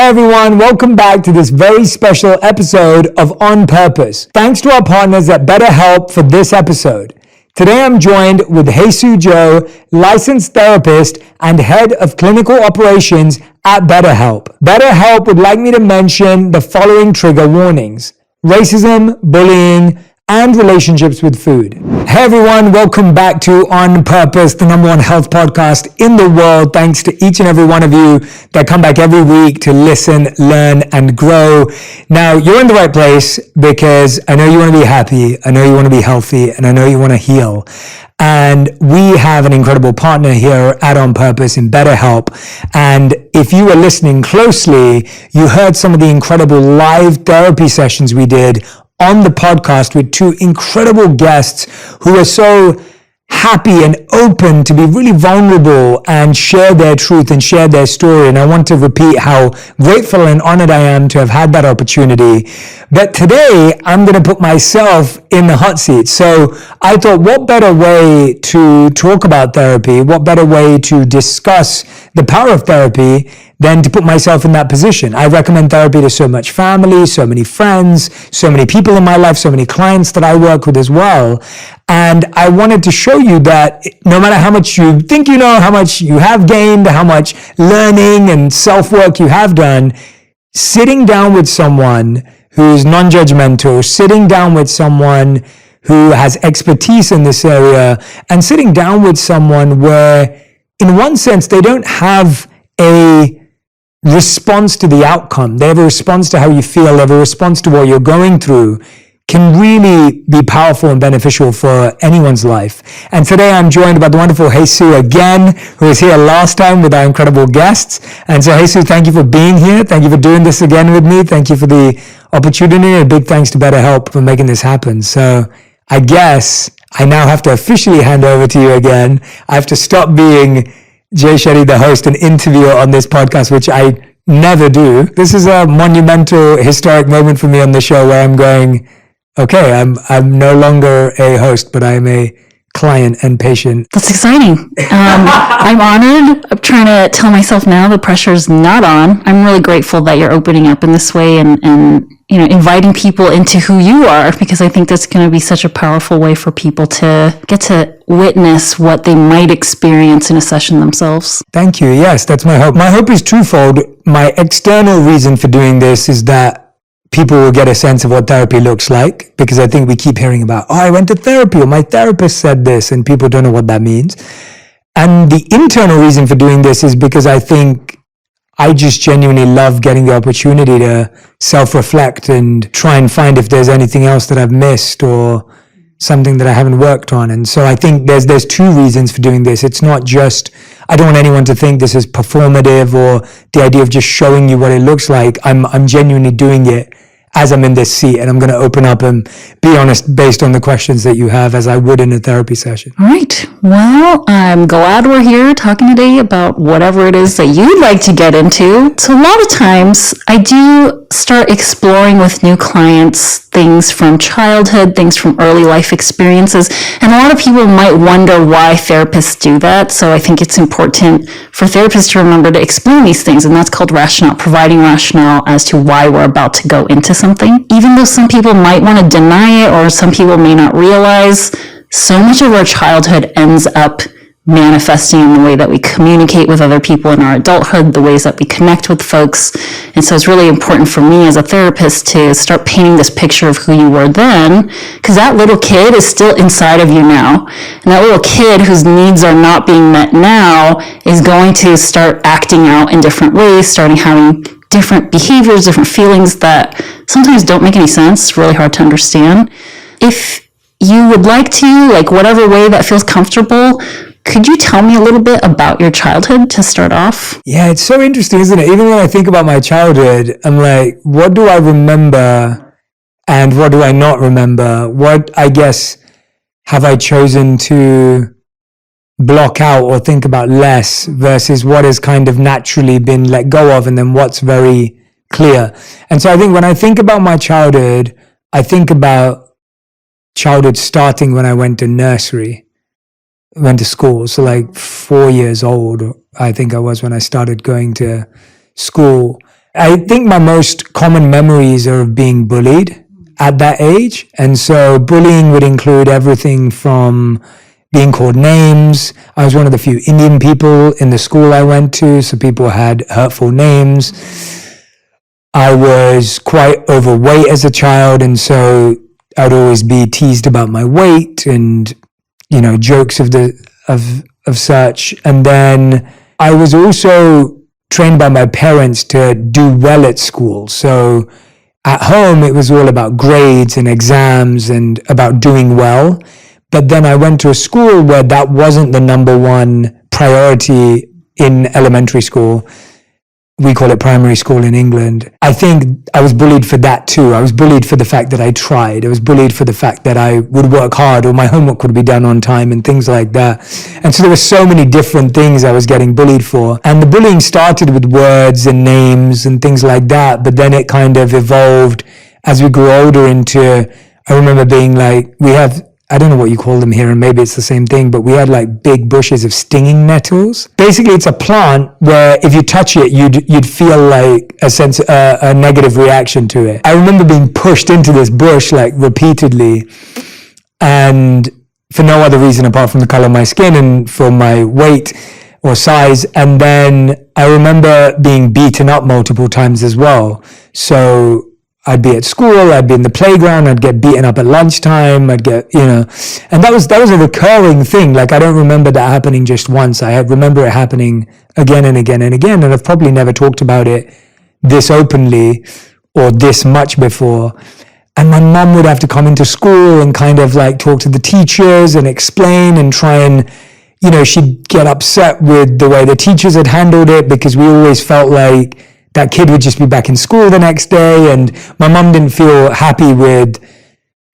everyone, welcome back to this very special episode of On Purpose. Thanks to our partners at BetterHelp for this episode. Today I'm joined with Jesus Joe, licensed therapist and head of clinical operations at BetterHelp. BetterHelp would like me to mention the following trigger warnings: racism, bullying, and relationships with food. Hey everyone, welcome back to On Purpose, the #1 health podcast in the world. Thanks to each and every one of you that come back every week to listen, learn, and grow. Now, you're in the right place because I know you want to be happy, I know you want to be healthy, and I know you want to heal. And we have an incredible partner here at On Purpose in BetterHelp. And if you were listening closely, you heard some of the incredible live therapy sessions we did on the podcast with two incredible guests who are so happy and open to be really vulnerable and share their truth and share their story. And I want to repeat how grateful and honored I am to have had that opportunity. But today I'm going to put myself in the hot seat. So I thought, what better way to talk about therapy? What better way to discuss the power of therapy than to put myself in that position? I recommend therapy to so much family, so many friends, so many people in my life, so many clients that I work with as well. And I wanted to show you that no matter how much you think you know, how much you have gained, how much learning and self-work you have done, sitting down with someone who's non-judgmental, sitting down with someone who has expertise in this area, and sitting down with someone where, in one sense, they don't have a response to the outcome. They have a response to how you feel, they have a response to what you're going through, can really be powerful and beneficial for anyone's life. And today I'm joined by the wonderful Jesus again, who was here last time with our incredible guests. And so Jesus, thank you for being here. Thank you for doing this again with me. Thank you for the opportunity, and a big thanks to BetterHelp for making this happen. So I guess I now have to officially hand over to you again. I have to stop being Shetty, the host and interviewer on this podcast, which I never do. This is a monumental, historic moment for me on the show where I'm going, okay, I'm no longer a host, but I'm a client and patient. That's exciting. I'm honored. I'm trying to tell myself now the pressure's not on. I'm really grateful that you're opening up in this way and inviting people into who you are, because I think that's going to be such a powerful way for people to get to witness what they might experience in a session themselves. Thank you. Yes, that's my hope. My hope is twofold. My external reason for doing this is that people will get a sense of what therapy looks like, because I think we keep hearing about, oh, I went to therapy, or my therapist said this, and people don't know what that means. And the internal reason for doing this is because I think I just genuinely love getting the opportunity to self-reflect and try and find if there's anything else that I've missed or something that I haven't worked on. And so I think there's two reasons for doing this. It's not just, I don't want anyone to think this is performative or the idea of just showing you what it looks like. I'm genuinely doing it as I'm in this seat, and I'm going to open up and be honest based on the questions that you have, as I would in a therapy session. All right. Well, I'm glad we're here talking today about whatever it is that you'd like to get into. So a lot of times I do start exploring with new clients things from childhood, things from early life experiences. And a lot of people might wonder why therapists do that. So I think it's important for therapists to remember to explain these things. And that's called rationale, providing rationale as to why we're about to go into something. Even though some people might want to deny it, or some people may not realize, so much of our childhood ends up manifesting in the way that we communicate with other people in our adulthood, the ways that we connect with folks. And so it's really important for me as a therapist to start painting this picture of who you were then, because that little kid is still inside of you now. And that little kid whose needs are not being met now is going to start acting out in different ways, starting having different behaviors, different feelings that sometimes don't make any sense, really hard to understand. If you would like to, whatever way that feels comfortable, could you tell me a little bit about your childhood to start off? Yeah, it's so interesting, isn't it? Even when I think about my childhood, I'm like, what do I remember and what do I not remember? What, I guess, have I chosen to block out or think about less versus what has kind of naturally been let go of, and then what's very clear. And so I think when I think about my childhood, I think about childhood starting when I went to nursery, went to school. So 4 years old, I think I was when I started going to school. I think my most common memories are of being bullied at that age. And so bullying would include everything from being called names. I was one of the few Indian people in the school I went to, so people had hurtful names. I was quite overweight as a child, and so I'd always be teased about my weight and, jokes of such. And then I was also trained by my parents to do well at school. So at home, it was all about grades and exams and about doing well. But then I went to a school where that wasn't the number one priority in elementary school. We call it primary school in England. I think I was bullied for that too. I was bullied for the fact that I tried. I was bullied for the fact that I would work hard or my homework would be done on time and things like that. And so there were so many different things I was getting bullied for. And the bullying started with words and names and things like that. But then it kind of evolved as we grew older into, I remember being like, I don't know what you call them here, and maybe it's the same thing, but we had like big bushes of stinging nettles. Basically, it's a plant where if you touch it, you'd feel like a negative reaction to it. I remember being pushed into this bush like repeatedly, and for no other reason apart from the color of my skin and for my weight or size. And then I remember being beaten up multiple times as well. So I'd be at school, I'd be in the playground, I'd get beaten up at lunchtime, and that was a recurring thing. Like, I don't remember that happening just once. I remember it happening again and again and again, and I've probably never talked about it this openly or this much before. And my mum would have to come into school and kind of like talk to the teachers and explain and try and, she'd get upset with the way the teachers had handled it because we always felt like that kid would just be back in school the next day. And my mum didn't feel happy with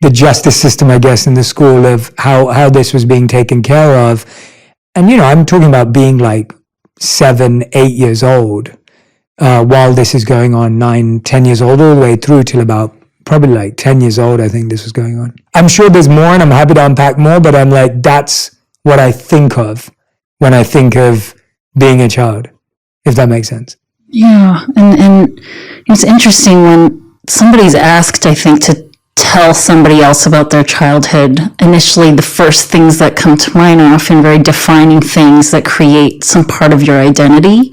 the justice system, I guess, in the school of how this was being taken care of. And, I'm talking about being like 7, 8 years old while this is going on, 9, 10 years old, all the way through till about probably like 10 years old, I think this was going on. I'm sure there's more and I'm happy to unpack more, but I'm like, that's what I think of when I think of being a child, if that makes sense. Yeah, and it's interesting when somebody's asked, I think, to tell somebody else about their childhood. Initially, the first things that come to mind are often very defining things that create some part of your identity.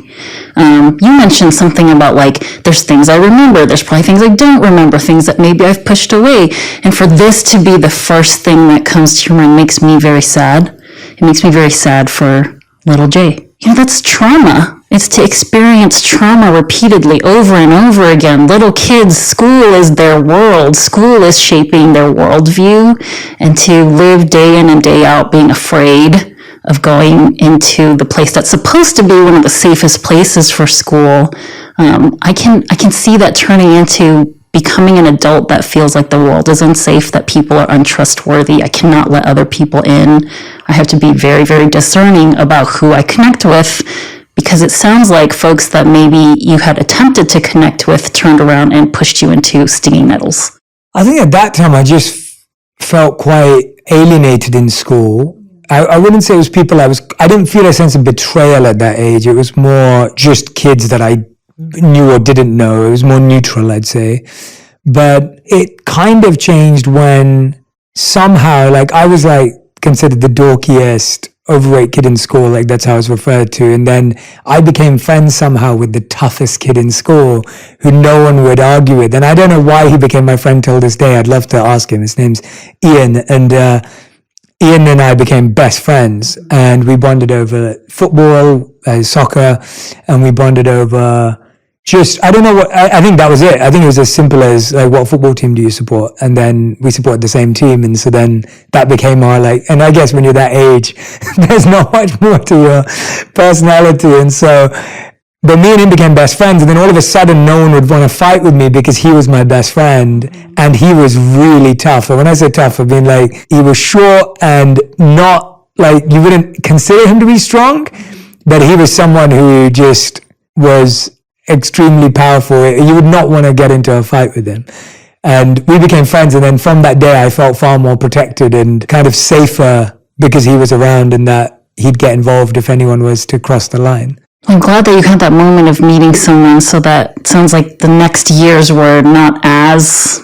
You mentioned something about like, there's things I remember, there's probably things I don't remember, things that maybe I've pushed away. And for this to be the first thing that comes to your mind makes me very sad. It makes me very sad for little Jay. That's trauma. It's to experience trauma repeatedly over and over again. Little kids, school is their world. School is shaping their worldview. And to live day in and day out being afraid of going into the place that's supposed to be one of the safest places for school, I can see that turning into becoming an adult that feels like the world is unsafe, that people are untrustworthy. I cannot let other people in. I have to be very, very discerning about who I connect with, because it sounds like folks that maybe you had attempted to connect with turned around and pushed you into stinging nettles. I think at that time I just felt quite alienated in school. I wouldn't say it was people I didn't feel a sense of betrayal at that age. It was more just kids that I knew or didn't know. It was more neutral, I'd say. But it kind of changed when somehow, like, I was like considered the dorkiest overweight kid in school, like that's how I was referred to. And then I became friends somehow with the toughest kid in school who no one would argue with. And I don't know why he became my friend till this day. I'd love to ask him. His name's Ian. And Ian and I became best friends, and we bonded over football, soccer, and we bonded over just, I don't know what, I think that was it. I think it was as simple as like, what football team do you support? And then we supported the same team. And so then that became our like, and I guess when you're that age, there's not much more to your personality. And so, but me and him became best friends. And then all of a sudden, no one would want to fight with me because he was my best friend. And he was really tough. And when I say tough, I mean like, he was short and not like, you wouldn't consider him to be strong, but he was someone who just was extremely powerful. You would not want to get into a fight with him. And we became friends. And then from that day, I felt far more protected and kind of safer because he was around and that he'd get involved if anyone was to cross the line. I'm glad that you had that moment of meeting someone, so that it sounds like the next years were not as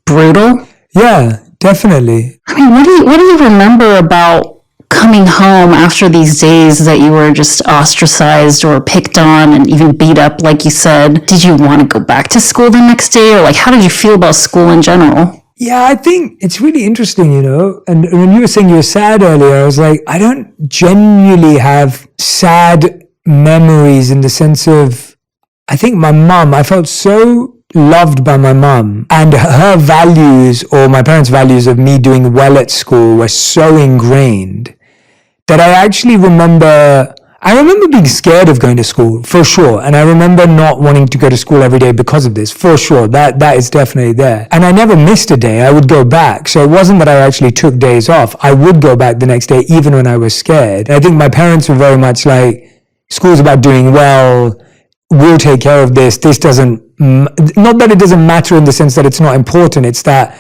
brutal. Yeah, definitely. I mean, what do you remember about coming home after these days that you were just ostracized or picked on and even beat up, like you said? Did you want to go back to school the next day, or like how did you feel about school in general? Yeah, I think it's really interesting, and when you were saying you were sad earlier, I was like, I don't genuinely have sad memories in the sense of, I think I felt so loved by my mom, and her values, or my parents' values of me doing well at school, were so ingrained that I remember being scared of going to school, for sure. And I remember not wanting to go to school every day because of this, for sure. That is definitely there. And I never missed a day. I would go back. So it wasn't that I actually took days off. I would go back the next day, even when I was scared. And I think my parents were very much like, school's about doing well. We'll take care of this. This doesn't, not that it doesn't matter in the sense that it's not important. It's that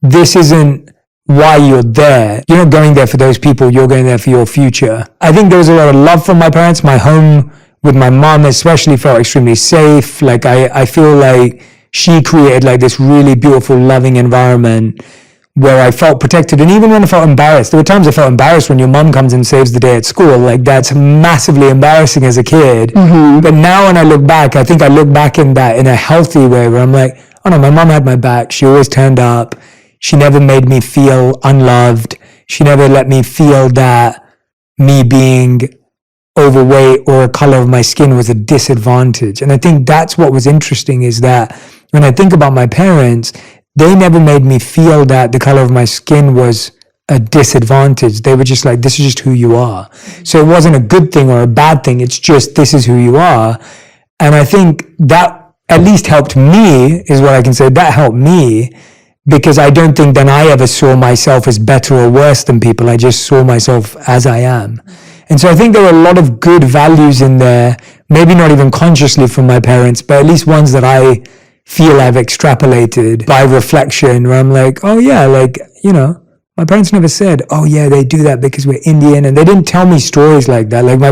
this isn't why you're there. You're not going there for those people. You're going there for your future. I think there was a lot of love from my parents. My home with my mom especially felt extremely safe. Like I feel like she created like this really beautiful, loving environment where I felt protected. And even when I felt embarrassed, there were times I felt embarrassed when your mom comes and saves the day at school. Like that's massively embarrassing as a kid. Mm-hmm. But now when I look back, I think I look back in that in a healthy way where I'm like, oh no, my mom had my back. She always turned up. She never made me feel unloved. She never let me feel that me being overweight or a color of my skin was a disadvantage. And I think that's what was interesting, is that when I think about my parents, they never made me feel that the color of my skin was a disadvantage. They were just like, this is just who you are. So it wasn't a good thing or a bad thing. It's just, this is who you are. And I think that at least helped me, is what I can say. That helped me, because I don't think then I ever saw myself as better or worse than people. I just saw myself as I am. And so I think there were a lot of good values in there, maybe not even consciously from my parents, but at least ones that I feel I've extrapolated by reflection, where I'm like, oh yeah, like, my parents never said, oh yeah, they do that because we're Indian. And they didn't tell me stories like that. Like I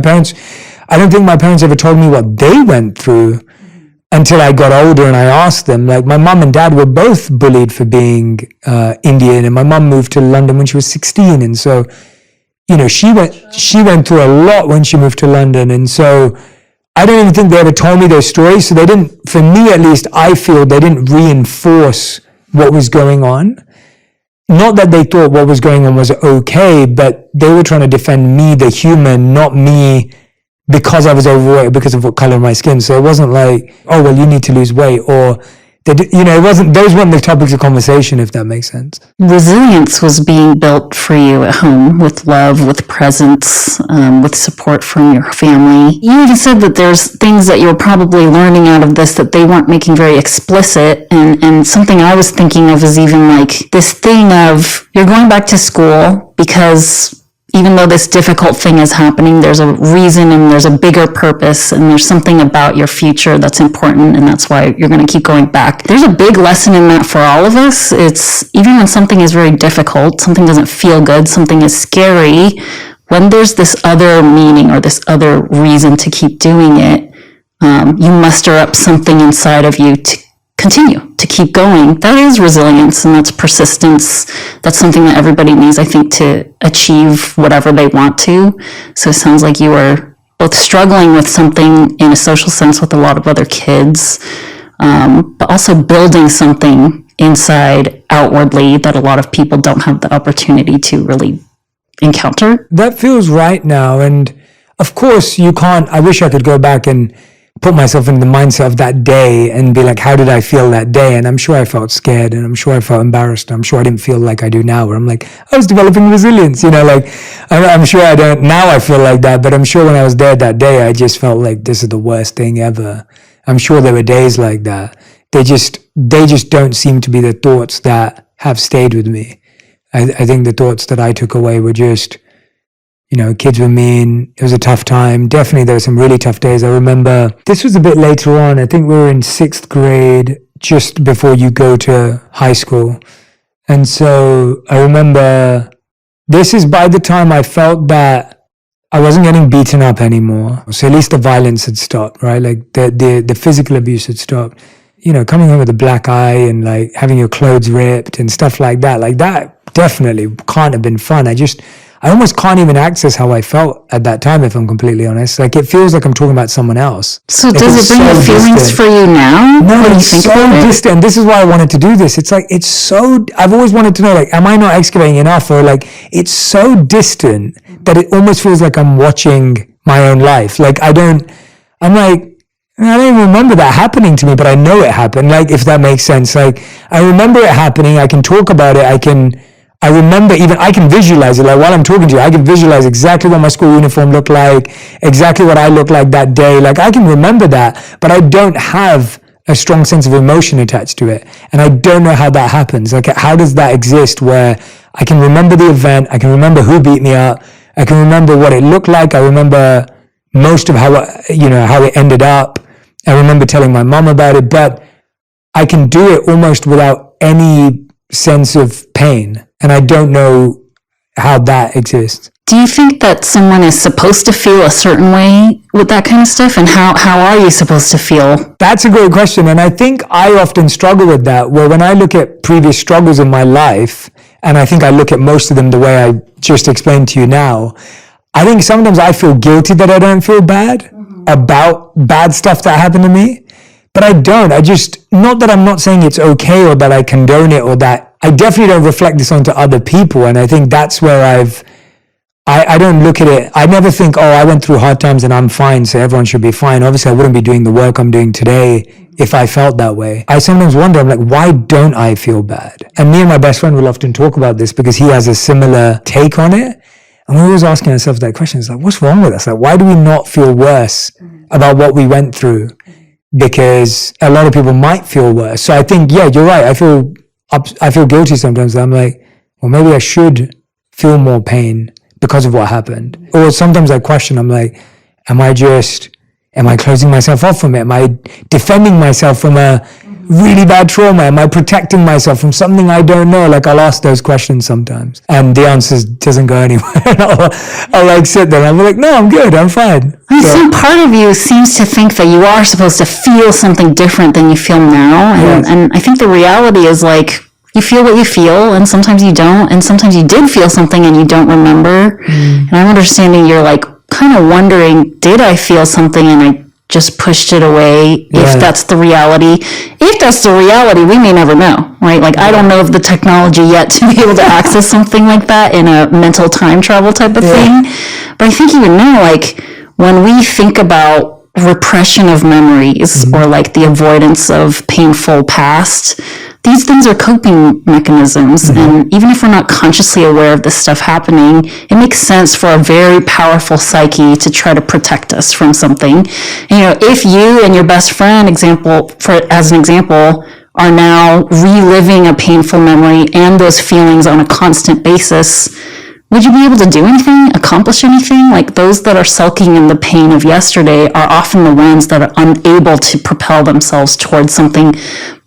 don't think my parents ever told me what they went through until I got older and I asked them. Like my mom and dad were both bullied for being Indian, and my mom moved to London when she was 16. And so, she went through a lot when she moved to London. And so I don't even think they ever told me those stories. So they didn't, for me at least, I feel they didn't reinforce what was going on. Not that they thought what was going on was okay, but they were trying to defend me, the human, not me because I was overweight, because of what color of my skin. So it wasn't like, oh, well, you need to lose weight, or those weren't the topics of conversation, if that makes sense. Resilience was being built for you at home, with love, with presence, with support from your family. You even said that there's things that you're probably learning out of this that they weren't making very explicit. And something I was thinking of is even like this thing of, you're going back to school because even though this difficult thing is happening, there's a reason and there's a bigger purpose, and there's something about your future that's important, and that's why you're going to keep going back. There's a big lesson in that for all of us. It's even when something is very difficult, something doesn't feel good, something is scary, when there's this other meaning or this other reason to keep doing it, you muster up something inside of you to continue, to keep going. That is resilience, and that's persistence. That's something that everybody needs, I think, to achieve whatever they want to. So it sounds like you were both struggling with something in a social sense with a lot of other kids, but also building something inside outwardly that a lot of people don't have the opportunity to really encounter. That feels right now. And of course, I wish I could go back and put myself in the mindset of that day and be like, how did I feel that day? And I'm sure I felt scared, and I'm sure I felt embarrassed. I'm sure I didn't feel like I do now, where I'm like, I was developing resilience, I'm sure I don't, now I feel like that, but I'm sure when I was there that day, I just felt like this is the worst thing ever. I'm sure there were days like that. They just don't seem to be the thoughts that have stayed with me. I think the thoughts that I took away were just, kids were mean. It was a tough time. Definitely, there were some really tough days. I remember this was a bit later on. I think we were in 6th grade, just before you go to high school. And so I remember this is by the time I felt that I wasn't getting beaten up anymore. So at least the violence had stopped, right? Like the physical abuse had stopped. You know, coming home with a black eye and like having your clothes ripped and stuff like that definitely can't have been fun. I almost can't even access how I felt at that time, if I'm completely honest. Like, it feels like I'm talking about someone else. So does it bring the feelings for you now? No, it's so distant. This is why I wanted to do this. It's like, I've always wanted to know, like, am I not excavating enough? Or like, it's so distant that it almost feels like I'm watching my own life. Like, I don't even remember that happening to me, but I know it happened. Like, if that makes sense. Like, I remember it happening. I can talk about it. I can visualize it. Like, while I'm talking to you, I can visualize exactly what my school uniform looked like, exactly what I looked like that day. Like, I can remember that, but I don't have a strong sense of emotion attached to it. And I don't know how that happens. Like, how does that exist where I can remember the event, I can remember who beat me up, I can remember what it looked like, I remember most of how it ended up. I remember telling my mom about it, but I can do it almost without any sense of pain. And I don't know how that exists. Do you think that someone is supposed to feel a certain way with that kind of stuff? And how are you supposed to feel? That's a great question. And I think I often struggle with that, where when I look at previous struggles in my life, and I think I look at most of them the way I just explained to you now, I think sometimes I feel guilty that I don't feel bad about bad stuff that happened to me. But I don't. Not that I'm not saying it's okay or that I condone it or that I definitely don't reflect this onto other people. And I think that's where I don't look at it. I never think, oh, I went through hard times and I'm fine, so everyone should be fine. Obviously, I wouldn't be doing the work I'm doing today if I felt that way. I sometimes wonder, I'm like, why don't I feel bad? And me and my best friend will often talk about this because he has a similar take on it. And we're always asking ourselves that question. It's like, what's wrong with us? Like, why do we not feel worse about what we went through? Because a lot of people might feel worse. So I think, yeah, you're right. I feel guilty sometimes. I'm like, well, maybe I should feel more pain because of what happened. Or sometimes I question, I'm like, am I closing myself off from it? Am I defending myself from a really bad trauma? Am I protecting myself from something I don't know? Like, I'll ask those questions sometimes and the answer doesn't go anywhere. I'll like sit there and I'm like, no, I'm good. I'm fine. Some part of you seems to think that you are supposed to feel something different than you feel now. And I think the reality is, like, you feel what you feel and sometimes you don't. And sometimes you did feel something and you don't remember. And I'm understanding you're like kind of wondering, did I feel something and I just pushed it away? If that's the reality. If that's the reality, we may never know, right? Like, I don't know of the technology yet to be able to access something like that in a mental time travel type of thing. But I think even now, like, when we think about repression of memories or like the avoidance of painful past, these things are coping mechanisms. And even if we're not consciously aware of this stuff happening, it makes sense for a very powerful psyche to try to protect us from something. And, you know, if you and your best friend, as an example, are now reliving a painful memory and those feelings on a constant basis, would you be able to do anything, accomplish anything? Like, those that are sulking in the pain of yesterday are often the ones that are unable to propel themselves towards something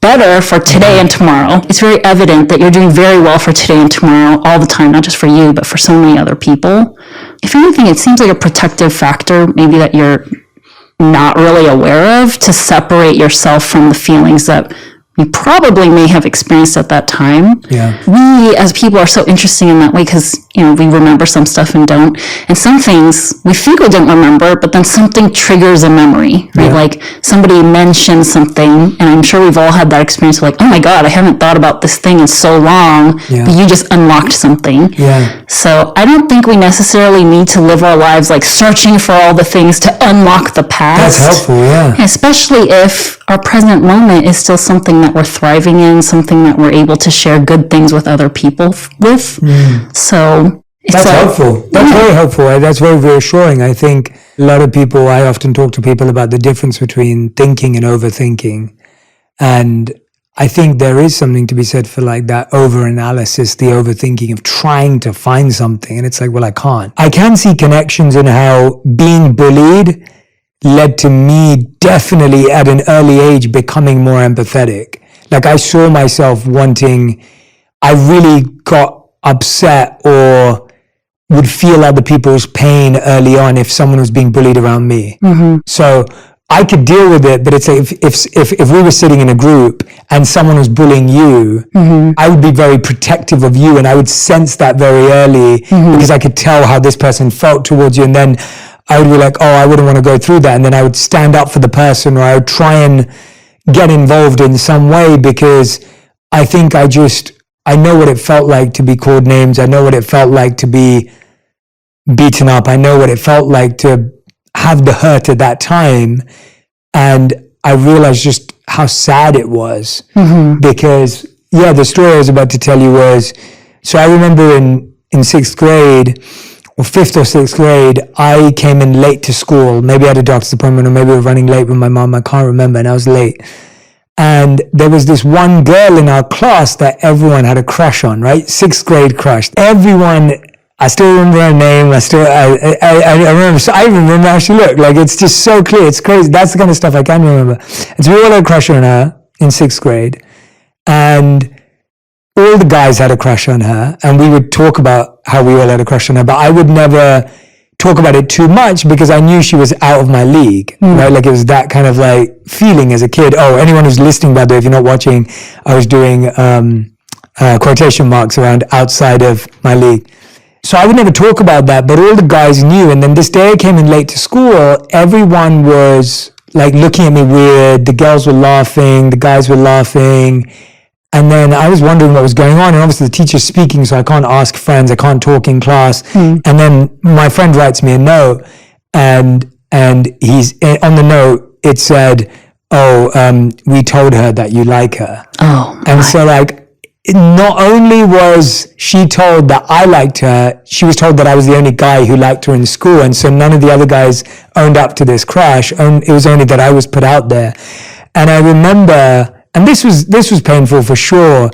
better for today and tomorrow. It's very evident that you're doing very well for today and tomorrow all the time, not just for you, but for so many other people. If anything, it seems like a protective factor, maybe that you're not really aware of, to separate yourself from the feelings that you probably may have experienced at that time. We as people are so interesting in that way because, you know, we remember some stuff and don't. And some things we think we don't remember, but then something triggers a memory, right? Like, somebody mentions something, and I'm sure we've all had that experience of like, oh my God, I haven't thought about this thing in so long, but you just unlocked something. So I don't think we necessarily need to live our lives like searching for all the things to unlock the past. That's helpful, especially if our present moment is still something that we're thriving in, something that we're able to share good things with other people with. So that's helpful. That's very helpful. That's very reassuring. I think a lot of people, I often talk to people about the difference between thinking and overthinking. And I think there is something to be said for like that over-analysis, the overthinking of trying to find something. And it's like, well, I can't. I can see connections in how being bullied led to me definitely at an early age becoming more empathetic. Like, I saw myself I really got upset or would feel other people's pain early on if someone was being bullied around me. So I could deal with it, but it's like if we were sitting in a group and someone was bullying you, I would be very protective of you, and I would sense that very early because I could tell how this person felt towards you, and then I would be like, oh, I wouldn't want to go through that, and then I would stand up for the person, or I would try and get involved in some way, because I think I know what it felt like to be called names. I know what it felt like to be beaten up. I know what it felt like to have the hurt at that time. And I realized just how sad it was because, the story I was about to tell you was, so I remember in sixth grade, or fifth or sixth grade, I came in late to school. Maybe I had a doctor's appointment, or maybe I was running late with my mom. I can't remember, and I was late. And there was this one girl in our class that everyone had a crush on, right? Sixth grade crush. Everyone, I still remember her name. I even remember how she looked. Like, it's just so clear. It's crazy. That's the kind of stuff I can remember. And so we all had a crush on her in sixth grade. And all the guys had a crush on her. And we would talk about how we all had a crush on her. But I would never talk about it too much because I knew she was out of my league, right? Like, it was that kind of like feeling as a kid. Oh, anyone who's listening, by the way, if you're not watching, I was doing quotation marks around outside of my league. So I would never talk about that, but all the guys knew. And then this day I came in late to school, everyone was like looking at me weird. The girls were laughing, the guys were laughing. And then I was wondering what was going on. And obviously the teacher's speaking, so I can't ask friends, I can't talk in class. And then my friend writes me a note, and he's on the note, it said, we told her that you like her. And so like, not only was she told that I liked her, she was told that I was the only guy who liked her in school. And so none of the other guys owned up to this crush. It was only that I was put out there. And I remember, and this was painful for sure.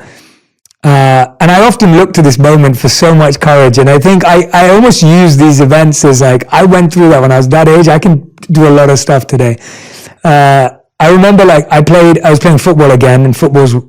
And I often look to this moment for so much courage. And I think I almost use these events as like, I went through that when I was that age. I can do a lot of stuff today. I remember like I was playing football again, and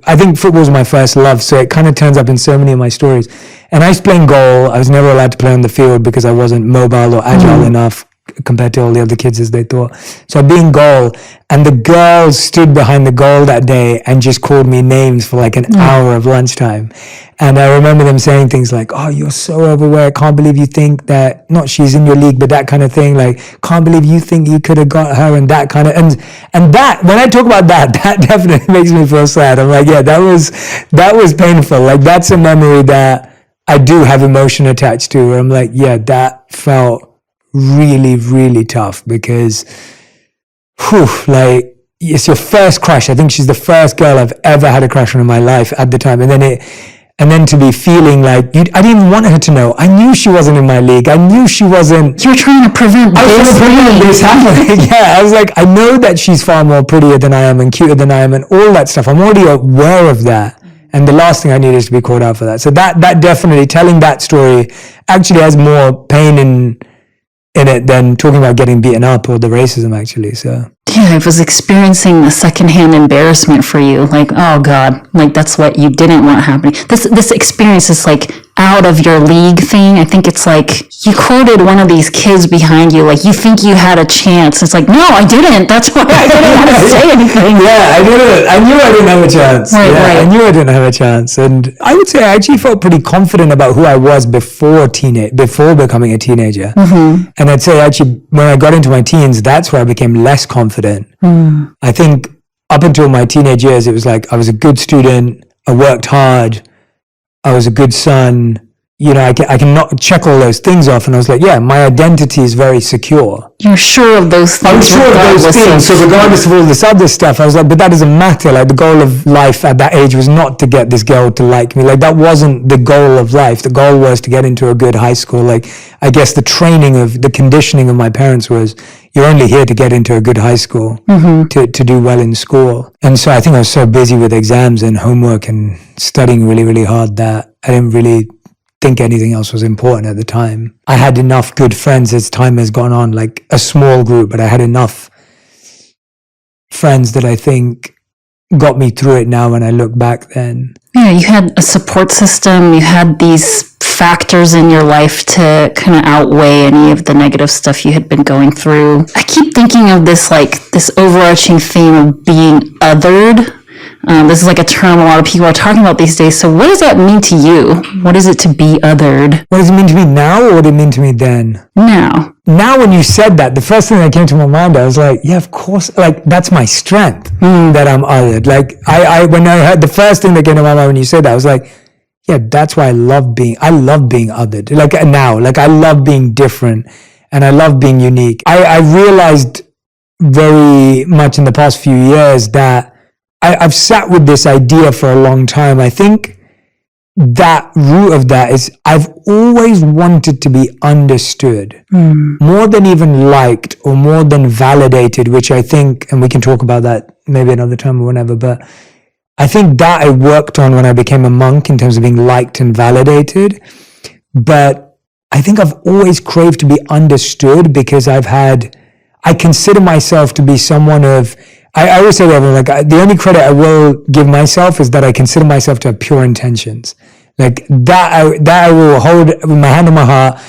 I think football's my first love. So it kind of turns up in so many of my stories. And I was playing goal. I was never allowed to play on the field because I wasn't mobile or agile enough compared to all the other kids as they thought. So I'd be in goal, and the girls stood behind the goal that day and just called me names for like an hour of lunchtime. And I remember them saying things like, oh, you're so overweight. Can't believe you think that, not she's in your league, but that kind of thing. Like, can't believe you think you could have got her, and that kind of, and that, when I talk about that definitely makes me feel sad. I'm like, yeah, that was painful. Like, that's a memory that I do have emotion attached to, where I'm like, yeah, that felt really, really tough because, like, it's your first crush. I think she's the first girl I've ever had a crush on in my life at the time. And then to be feeling like, I didn't even want her to know. I knew she wasn't in my league. I knew she wasn't. You were trying to prevent this happening. Yeah, I was like, I know that she's far more prettier than I am and cuter than I am and all that stuff. I'm already aware of that. And the last thing I need is to be called out for that. So that definitely, telling that story actually has more pain in it than talking about getting beaten up or the racism, actually. So yeah, I was experiencing a secondhand embarrassment for you. Like, oh God, like that's what you didn't want happening. This experience is like out of your league thing. I think it's like you quoted one of these kids behind you, like, you think you had a chance. It's like, no, I didn't. That's why I didn't want to say anything. Yeah, I didn't. I knew I didn't have a chance. Right. I knew I didn't have a chance. And I would say I actually felt pretty confident about who I was before becoming a teenager. And I'd say actually when I got into my teens, that's where I became less confident. I think up until my teenage years, it was like I was a good student, I worked hard, I was a good son. You know, I can not check all those things off, and I was like, yeah, my identity is very secure. You're sure of those things. I'm sure of those things. So regardless of all this other stuff, I was like, but that doesn't matter. Like, the goal of life at that age was not to get this girl to like me. Like, that wasn't the goal of life. The goal was to get into a good high school. Like, I guess the conditioning of my parents was, you're only here to get into a good high school, to do well in school. And so I think I was so busy with exams and homework and studying really, really hard that I didn't really think anything else was important at the time. I had enough good friends as time has gone on, like a small group, but I had enough friends that I think got me through it now when I look back then. Yeah, you had a support system, you had these factors in your life to kind of outweigh any of the negative stuff you had been going through. I keep thinking of this this overarching theme of being othered. This is like a term a lot of people are talking about these days. So what does that mean to you? What is it to be othered? What does it mean to me now, or what did it mean to me then? Now. Now, when you said that, the first thing that came to my mind, I was like, yeah, of course, like, that's my strength, that I'm othered. Like, when I heard the first thing that came to my mind when you said that, I was like, yeah, that's why I love being othered. Like, now, like, I love being different, and I love being unique. I realized very much in the past few years that I've sat with this idea for a long time. I think that root of that is I've always wanted to be understood more than even liked or more than validated, which I think, and we can talk about that maybe another time or whenever, but I think that I worked on when I became a monk in terms of being liked and validated. But I think I've always craved to be understood because I consider myself to be someone of, I always say to everyone, like, the only credit I will give myself is that I consider myself to have pure intentions. Like, that I will hold with my hand on my heart.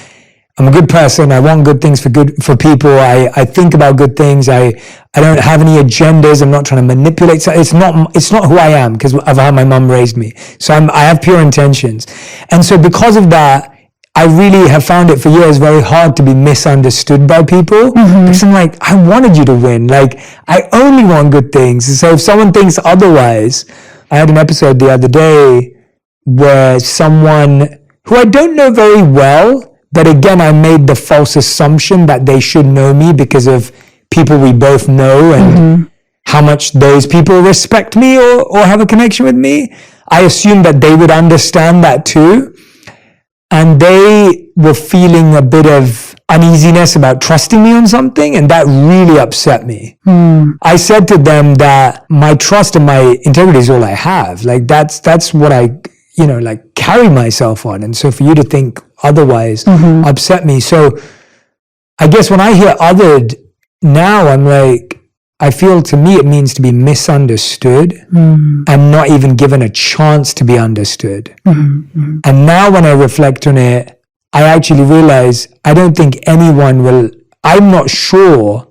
I'm a good person. I want good things for people. I think about good things. I don't have any agendas. I'm not trying to manipulate. So it's not who I am because of how my mom raised me. So I have pure intentions. And so because of that, I really have found it for years very hard to be misunderstood by people because I'm like, I wanted you to win. Like, I only want good things. So if someone thinks otherwise, I had an episode the other day where someone who I don't know very well, but again, I made the false assumption that they should know me because of people we both know and how much those people respect me or have a connection with me. I assumed that they would understand that too. And they were feeling a bit of uneasiness about trusting me on something, and that really upset me. I said to them that my trust and my integrity is all I have. Like, that's what I, like, carry myself on. And so for you to think otherwise upset me. So I guess when I hear othered now, I'm like, I feel to me it means to be misunderstood and not even given a chance to be understood. And now when I reflect on it, I actually realize I don't think anyone will, I'm not sure,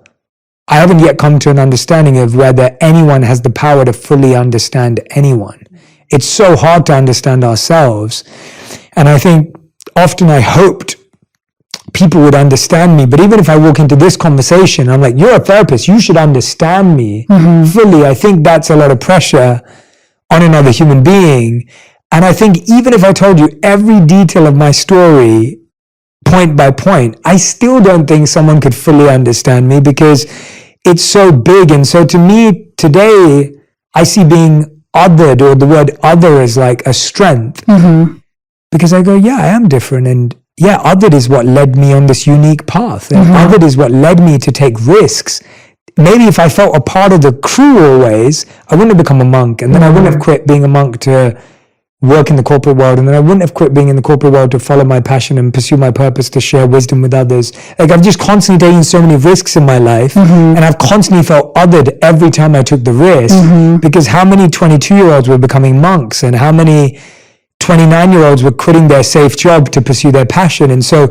I haven't yet come to an understanding of whether anyone has the power to fully understand anyone. It's so hard to understand ourselves. And I think often I hoped people would understand me. But even if I walk into this conversation, I'm like, you're a therapist, you should understand me fully. I think that's a lot of pressure on another human being. And I think even if I told you every detail of my story, point by point, I still don't think someone could fully understand me because it's so big. And so to me today, I see being othered, or the word other, as like a strength because I go, yeah, I am different. And yeah, othered is what led me on this unique path. And othered is what led me to take risks. Maybe if I felt a part of the crew always, I wouldn't have become a monk. And then I wouldn't have quit being a monk to work in the corporate world. And then I wouldn't have quit being in the corporate world to follow my passion and pursue my purpose to share wisdom with others. Like, I've just constantly taken so many risks in my life. And I've constantly felt othered every time I took the risk because how many 22-year-olds were becoming monks and how many 29-year-olds were quitting their safe job to pursue their passion. And so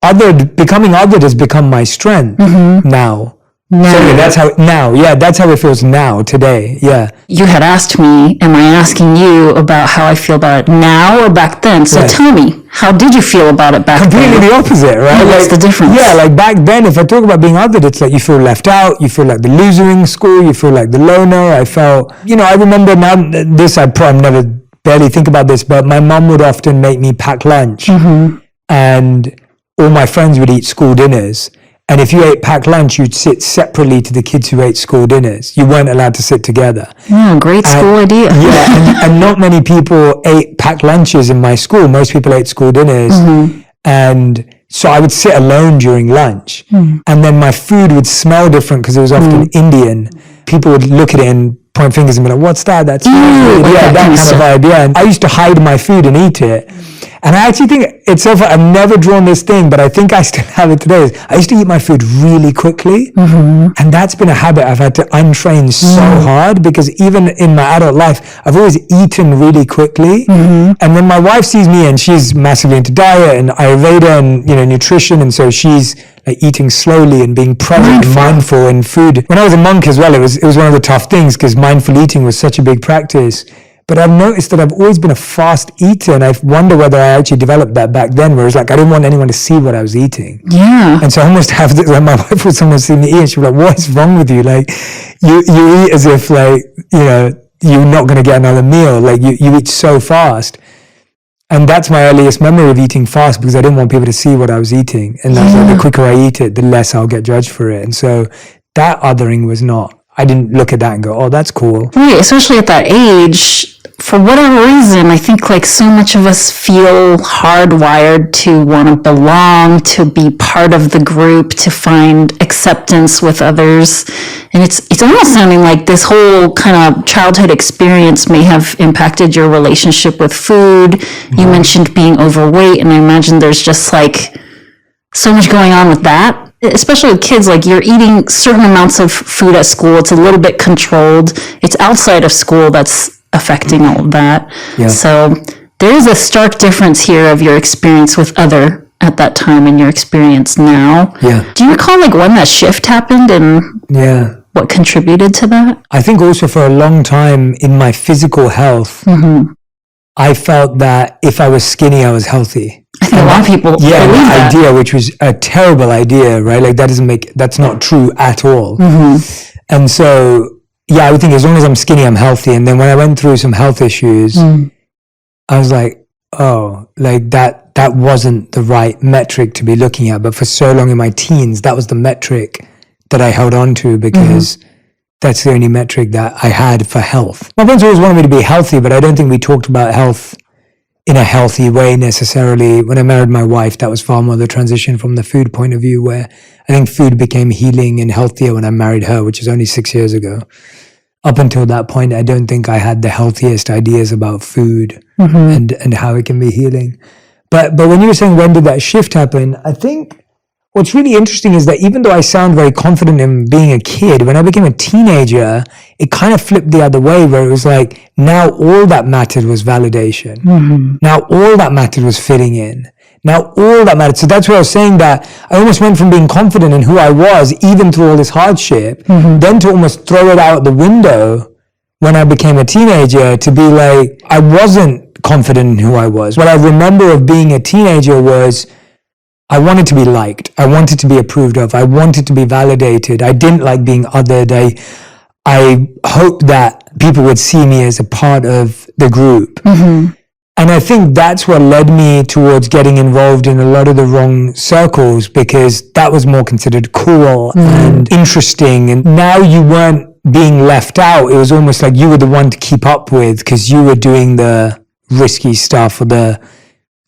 becoming othered has become my strength now. So yeah, that's how it feels now, today. Yeah. You had asked me, am I asking you about how I feel about it now or back then? So tell me, how did you feel about it back then? Completely the opposite, right? What's the difference? Yeah, like back then, if I talk about being othered, it's like you feel left out, you feel like the loser in school, you feel like the loner. I felt, I remember now, this I probably never barely think about this, but my mum would often make me pack lunch and all my friends would eat school dinners. And if you ate packed lunch, you'd sit separately to the kids who ate school dinners. You weren't allowed to sit together. Yeah, great school idea. Yeah, and not many people ate packed lunches in my school. Most people ate school dinners. And so I would sit alone during lunch. And then my food would smell different because it was often Indian. People would look at it and point fingers and be like, what's that? That's that kind of vibe. Yeah. And I used to hide my food and eat it. And I actually think it's so far, I've never drawn this thing, but I think I still have it today. I used to eat my food really quickly. And that's been a habit I've had to untrain so hard, because even in my adult life, I've always eaten really quickly. And when my wife sees me, and she's massively into diet and Ayurveda and, you know, nutrition, and so she's like eating slowly and being present and mindful in food. When I was a monk as well, it was one of the tough things, because mindful eating was such a big practice. But I've noticed that I've always been a fast eater, and I wonder whether I actually developed that back then, whereas like I didn't want anyone to see what I was eating. Yeah. And so I almost have this, like my wife would sometimes see me eat, and she'd be like, what is wrong with you? Like you eat as if like, you know, you're not going to get another meal. Like you eat so fast. And that's my earliest memory of eating fast, because I didn't want people to see what I was eating. And that's like, the quicker I eat it, the less I'll get judged for it. And so that othering was not, I didn't look at that and go, oh, that's cool. Right, especially at that age. For whatever reason, I think like so much of us feel hardwired to want to belong, to be part of the group, to find acceptance with others. And it's almost sounding like this whole kind of childhood experience may have impacted your relationship with food. You mentioned being overweight, and I imagine there's just like so much going on with that. Especially with kids, like you're eating certain amounts of food at school. It's a little bit controlled. It's outside of school that's affecting all of that. Yeah. So there is a stark difference here of your experience with other at that time and your experience now. Yeah. Do you recall like when that shift happened and what contributed to that? I think also for a long time in my physical health, I felt that if I was skinny, I was healthy. I think a lot of people believe that. Idea, which was a terrible idea, right? Like that's not true at all. And so, yeah, I would think as long as I'm skinny, I'm healthy. And then when I went through some health issues, I was like, oh, like that wasn't the right metric to be looking at. But for so long in my teens, that was the metric that I held on to, because that's the only metric that I had for health. My friends always wanted me to be healthy, but I don't think we talked about health in a healthy way necessarily. When I married my wife, that was far more the transition from the food point of view, where I think food became healing and healthier when I married her, which is only 6 years ago. Up until that point, I don't think I had the healthiest ideas about food and how it can be healing. But when you were saying when did that shift happen, I think what's really interesting is that even though I sound very confident in being a kid, when I became a teenager, it kind of flipped the other way, where it was like, now all that mattered was validation. Now all that mattered was fitting in. Now all that mattered. So that's where I was saying that I almost went from being confident in who I was, even through all this hardship, then to almost throw it out the window when I became a teenager, to be like, I wasn't confident in who I was. What I remember of being a teenager was, I wanted to be liked. I wanted to be approved of. I wanted to be validated. I didn't like being othered. I hoped that people would see me as a part of the group. And I think that's what led me towards getting involved in a lot of the wrong circles, because that was more considered cool and interesting. And now you weren't being left out. It was almost like you were the one to keep up with, because you were doing the risky stuff, or the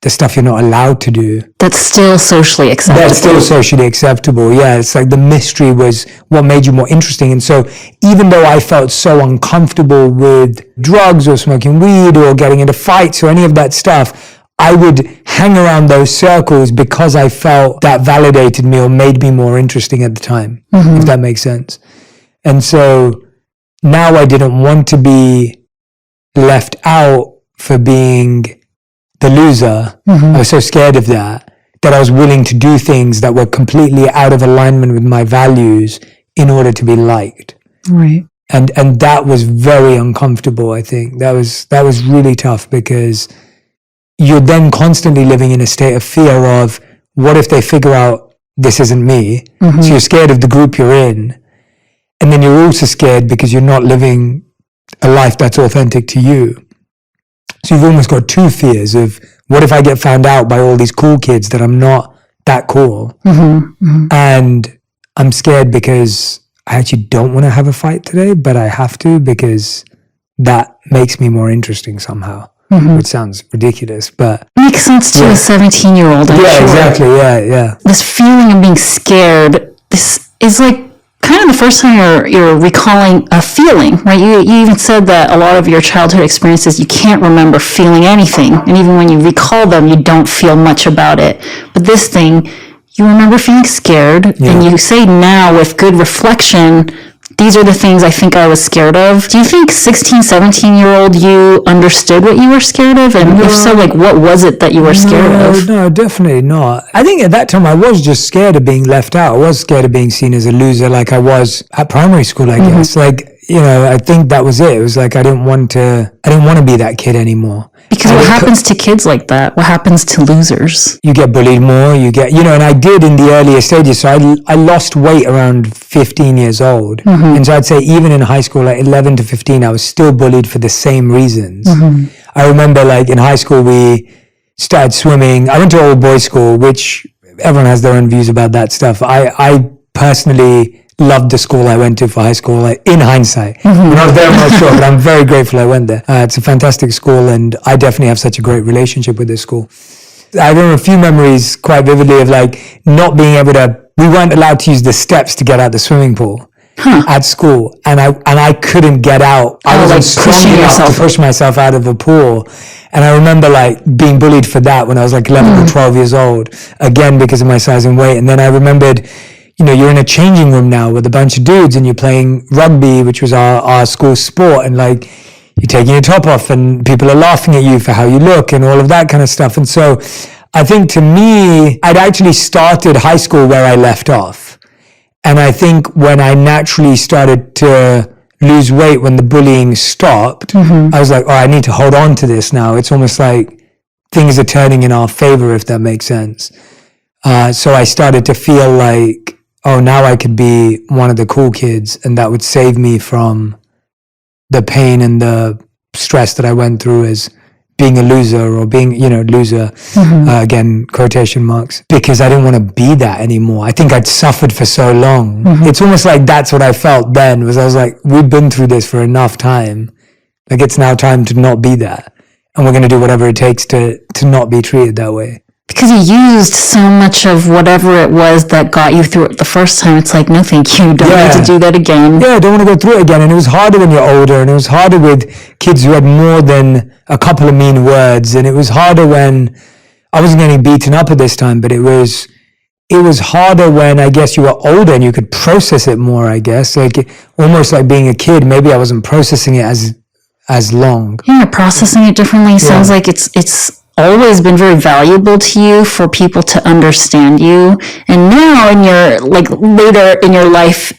stuff you're not allowed to do. That's still socially acceptable. That's still socially acceptable. Yeah, it's like the mystery was what made you more interesting. And so even though I felt so uncomfortable with drugs or smoking weed or getting into fights or any of that stuff, I would hang around those circles because I felt that validated me or made me more interesting at the time, if that makes sense. And so now I didn't want to be left out for being the loser. I was so scared of that I was willing to do things that were completely out of alignment with my values in order to be liked. Right. And that was very uncomfortable. I think that was really tough, because you're then constantly living in a state of fear of, what if they figure out this isn't me? So you're scared of the group you're in. And then you're also scared because you're not living a life that's authentic to you. So you've almost got two fears of, what if I get found out by all these cool kids that I'm not that cool? And I'm scared because I actually don't want to have a fight today, but I have to, because that makes me more interesting somehow, which sounds ridiculous, but makes sense to a 17-year-old. Exactly. Yeah. This feeling of being scared, this is like kind of the first time you're recalling a feeling, right? You even said that a lot of your childhood experiences, you can't remember feeling anything. And even when you recall them, you don't feel much about it. But this thing, you remember feeling scared. And you say now with good reflection, these are the things I think I was scared of. Do you think 16, 17-year-old you understood what you were scared of? And if so, like, what was it that you were scared of? No, definitely not. I think at that time I was just scared of being left out. I was scared of being seen as a loser like I was at primary school, I guess. Like, you know, I think that was it. It was like I didn't want to be that kid anymore. Because what happens to kids like that? What happens to losers? You get bullied more, and I did in the earlier stages. So I lost weight around 15 years old. And so I'd say even in high school, like 11 to 15, I was still bullied for the same reasons. I remember like in high school, we started swimming. I went to all boys school, which everyone has their own views about that stuff. I personally loved the school I went to for high school, like in hindsight. When I was there, I'm not sure, but I'm very grateful I went there. It's a fantastic school, and I definitely have such a great relationship with this school. I remember a few memories quite vividly of like not being able to, we weren't allowed to use the steps to get out the swimming pool at school, and I couldn't get out. I wasn't strong enough to push myself out of the pool. And I remember like being bullied for that when I was like 11 or 12 years old, again because of my size and weight. And then I remembered, you're in a changing room now with a bunch of dudes and you're playing rugby, which was our school sport, and like you're taking your top off and people are laughing at you for how you look and all of that kind of stuff. And so I think to me, I'd actually started high school where I left off. And I think when I naturally started to lose weight, when the bullying stopped, I was like, oh, I need to hold on to this now. It's almost like things are turning in our favor, if that makes sense. So I started to feel like, oh, now I could be one of the cool kids, and that would save me from the pain and the stress that I went through as being a loser or being, loser, again, quotation marks, because I didn't want to be that anymore. I think I'd suffered for so long. It's almost like that's what I felt then, was I was like, we've been through this for enough time. Like, it's now time to not be that. And we're going to do whatever it takes to not be treated that way. Because you used so much of whatever it was that got you through it the first time. It's like, no, thank you. Don't need to do that again. Yeah, I don't want to go through it again. And it was harder when you're older. And it was harder with kids who had more than a couple of mean words. And it was harder when I wasn't getting beaten up at this time, but it was harder when I guess you were older and you could process it more, I guess. Like almost like being a kid, maybe I wasn't processing it as long. Yeah, processing it differently. Sounds like it's always been very valuable to you for people to understand you. And now in your, like, later in your life,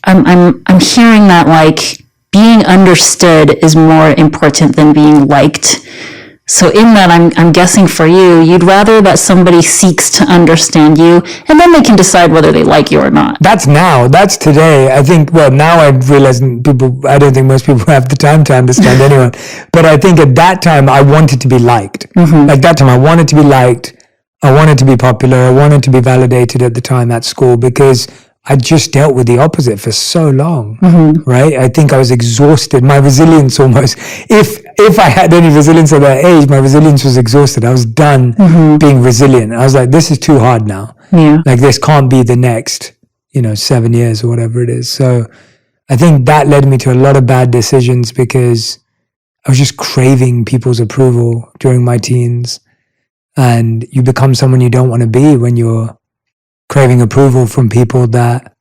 I'm hearing that like being understood is more important than being liked. So in that, I'm guessing for you, you'd rather that somebody seeks to understand you, and then they can decide whether they like you or not. That's now. That's today. I think, well, now I realize I don't think most people have the time to understand anyone. But I think at that time, I wanted to be liked. Like that time, I wanted to be liked. I wanted to be popular. I wanted to be validated at the time at school, because I just dealt with the opposite for so long, right? I think I was exhausted. My resilience almost, if I had any resilience at that age, my resilience was exhausted. I was done being resilient. I was like, this is too hard now. Yeah. Like this can't be the next, 7 years or whatever it is. So I think that led me to a lot of bad decisions, because I was just craving people's approval during my teens. And you become someone you don't want to be when you're craving approval from people that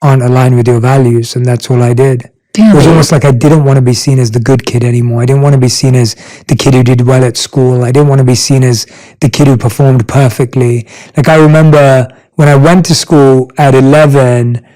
aren't aligned with your values. And that's all I did. Damn. It was almost like I didn't want to be seen as the good kid anymore. I didn't want to be seen as the kid who did well at school. I didn't want to be seen as the kid who performed perfectly. Like I remember when I went to school at 11,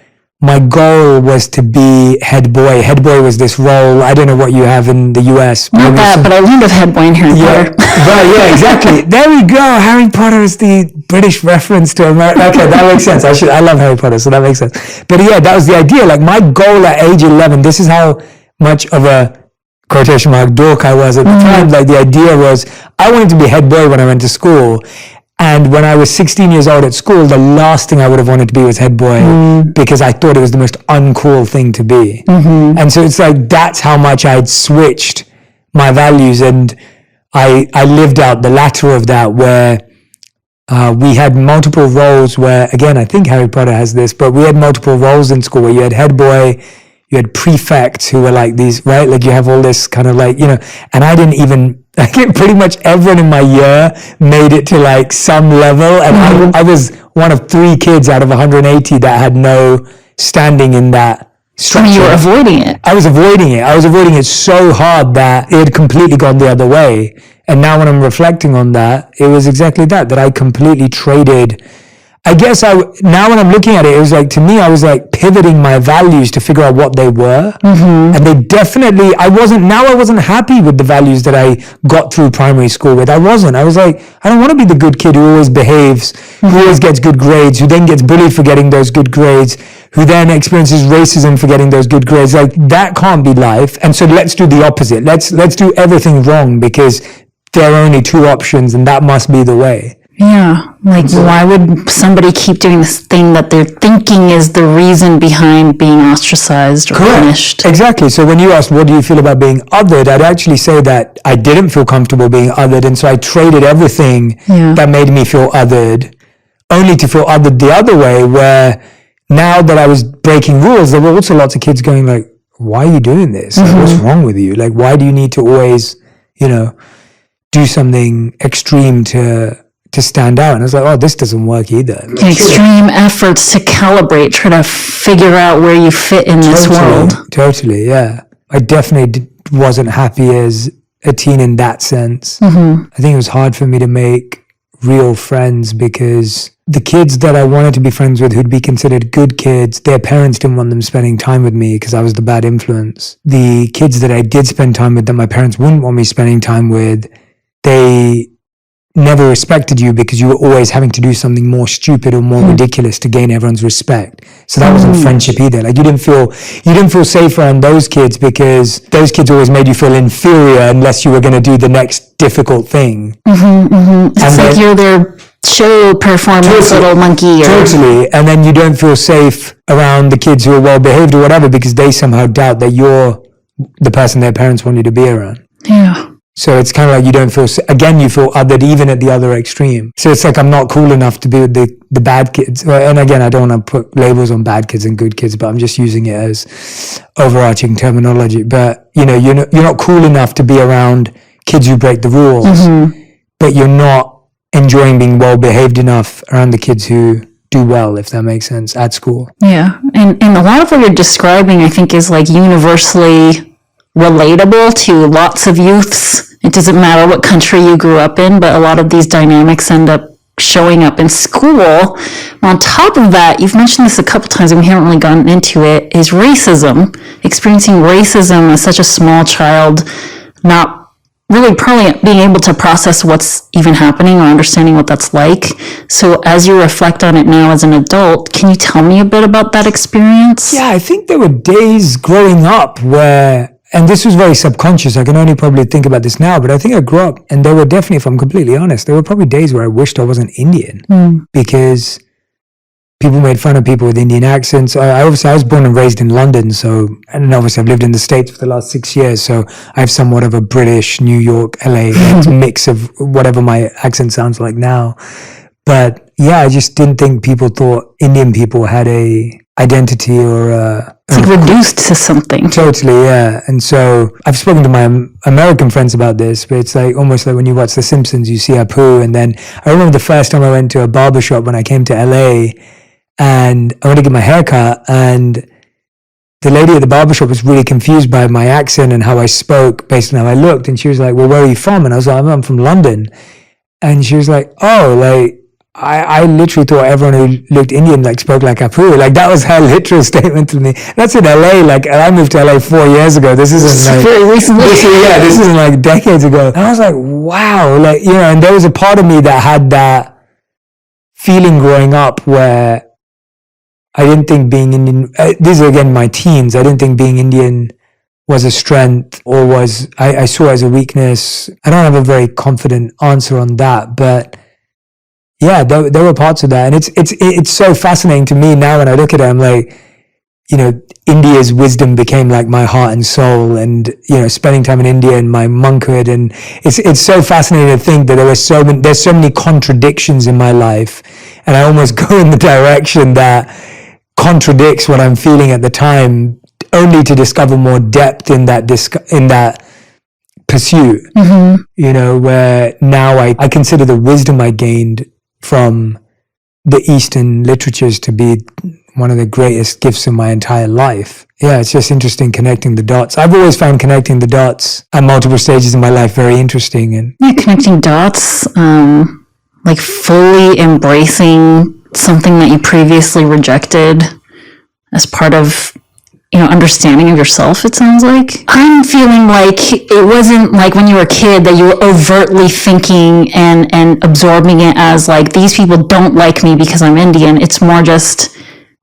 my goal was to be head boy. Head boy was this role. I don't know what you have in the US. Not that, but I learned of head boy in Harry Potter. Right, yeah, exactly. There we go. Harry Potter is the British reference to America. Okay, that makes sense. I love Harry Potter, so that makes sense. But yeah, that was the idea. Like my goal at age 11, this is how much of a quotation mark dork I was at the time. Like the idea was I wanted to be head boy when I went to school. And when I was 16 years old at school, the last thing I would have wanted to be was head boy, because I thought it was the most uncool thing to be. And so it's like, that's how much I'd switched my values. And I lived out the latter of that, where we had multiple roles where, again, I think Harry Potter has this, but we had multiple roles in school where you had head boy, you had prefects who were like these, right? Like you have all this kind of like, you know, and I didn't even, I think pretty much everyone in my year made it to like some level. And I was one of 3 kids out of 180 that had no standing in that structure. You were avoiding it. I was avoiding it. I was avoiding it so hard that it had completely gone the other way. And now when I'm reflecting on that, it was exactly that I completely traded. I guess now when I'm looking at it, it was like, to me, I was like pivoting my values to figure out what they were. And they definitely, I wasn't happy with the values that I got through primary school with. I was like, I don't want to be the good kid who always behaves, who always gets good grades, who then gets bullied for getting those good grades, who then experiences racism for getting those good grades. Like that can't be life. And so let's do the opposite. Let's do everything wrong because there are only 2 options and that must be the way. Yeah, like why would somebody keep doing this thing that they're thinking is the reason behind being ostracized or punished? Exactly. So when you asked, what do you feel about being othered? I'd actually say that I didn't feel comfortable being othered. And so I traded everything that made me feel othered, only to feel othered the other way, where now that I was breaking rules, there were also lots of kids going like, why are you doing this? Like, what's wrong with you? Like, why do you need to always, you know, do something extreme to stand out? And I was like, oh, this doesn't work either. Extreme efforts to calibrate, try to figure out where you fit in this world. Totally, yeah. I definitely wasn't happy as a teen in that sense. I think it was hard for me to make real friends because the kids that I wanted to be friends with who'd be considered good kids, their parents didn't want them spending time with me because I was the bad influence. The kids that I did spend time with that my parents wouldn't want me spending time with, they never respected you because you were always having to do something more stupid or more ridiculous to gain everyone's respect. So that wasn't friendship either. Like you didn't feel safe around those kids because those kids always made you feel inferior unless you were going to do the next difficult thing. It's like you're their show performance little monkey. Totally. And then you don't feel safe around the kids who are well behaved or whatever because they somehow doubt that you're the person their parents want you to be around. Yeah. So it's kind of like you don't feel, again, you feel othered even at the other extreme. So it's like I'm not cool enough to be with the bad kids. And again, I don't want to put labels on bad kids and good kids, but I'm just using it as overarching terminology. But, you know, you're not cool enough to be around kids who break the rules, but you're not enjoying being well behaved enough around the kids who do well, if that makes sense, at school. Yeah. And a lot of what you're describing, I think, is like universally relatable to lots of youths. It doesn't matter what country you grew up in, but a lot of these dynamics end up showing up in school. On top of that, you've mentioned this a couple times and we haven't really gotten into it, is racism. Experiencing racism as such a small child, not really probably being able to process what's even happening or understanding what that's like. So as you reflect on it now as an adult, can you tell me a bit about that experience? Yeah, I think there were days growing up where, and this was very subconscious, I can only probably think about this now, but I think I grew up, and there were definitely, if I'm completely honest, there were probably days where I wished I wasn't Indian because people made fun of people with Indian accents. I was born and raised in London, so, and obviously I've lived in the States for the last 6 years, so I have somewhat of a British, New York, LA mix of whatever my accent sounds like now. But yeah, I just didn't think people thought Indian people had a identity or it's like reduced to something. Totally, yeah. And so I've spoken to my American friends about this, but it's like almost like when you watch The Simpsons, you see Apu. And then I remember the first time I went to a barbershop when I came to LA and I went to get my hair cut, and the lady at the barbershop was really confused by my accent and how I spoke based on how I looked. And she was like, well, where are you from? And I was like, I'm from London. And she was like, oh, like, I literally thought everyone who looked Indian like spoke like Apu. Like that was her literal statement to me. That's in LA. Like I moved to LA 4 years ago. This isn't like very recently. This isn't like decades ago. And I was like, wow, like, you know, and there was a part of me that had that feeling growing up where I didn't think being Indian, these are again my teens, I didn't think being Indian was a strength or I saw it as a weakness. I don't have a very confident answer on that, but yeah, there were parts of that. And it's so fascinating to me now when I look at it. I'm like, India's wisdom became like my heart and soul, and spending time in India and my monkhood, and it's so fascinating to think that there's so many contradictions in my life, and I almost go in the direction that contradicts what I'm feeling at the time, only to discover more depth in that pursuit. Where now I consider the wisdom I gained from the Eastern literatures to be one of the greatest gifts in my entire life. Yeah, it's just interesting connecting the dots. I've always found connecting the dots at multiple stages in my life very interesting. And connecting dots, like fully embracing something that you previously rejected as part of understanding of yourself, it sounds like. I'm feeling like it wasn't like when you were a kid that you were overtly thinking and absorbing it as like, these people don't like me because I'm Indian. It's more just,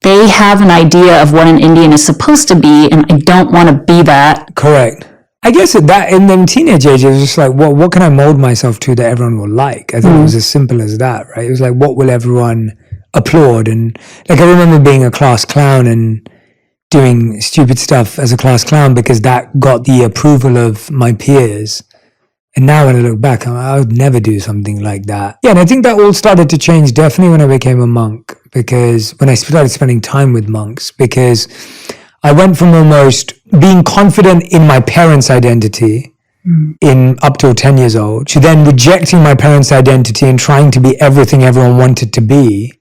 they have an idea of what an Indian is supposed to be, and I don't want to be that. Correct. I guess that in the teenage age, it was just like, what can I mold myself to that everyone will like? I think it was as simple as that, right? It was like, what will everyone applaud? And like, I remember being a class clown and doing stupid stuff as a class clown because that got the approval of my peers. And now when I look back, I would never do something like that. Yeah, and I think that all started to change definitely when I became a monk, because when I started spending time with monks, because I went from almost being confident in my parents' identity in up till 10 years old, to then rejecting my parents' identity and trying to be everything everyone wanted to be,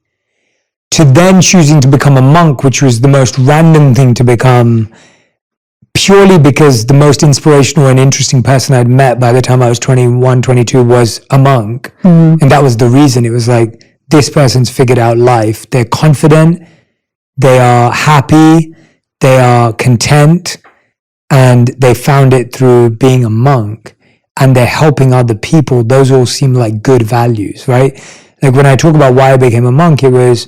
to then choosing to become a monk, which was the most random thing to become, purely because the most inspirational and interesting person I'd met by the time I was 21, 22 was a monk. And that was the reason. It was like, this person's figured out life. They're confident, they are happy, they are content, and they found it through being a monk, and they're helping other people. Those all seem like good values, right? Like when I talk about why I became a monk, it was,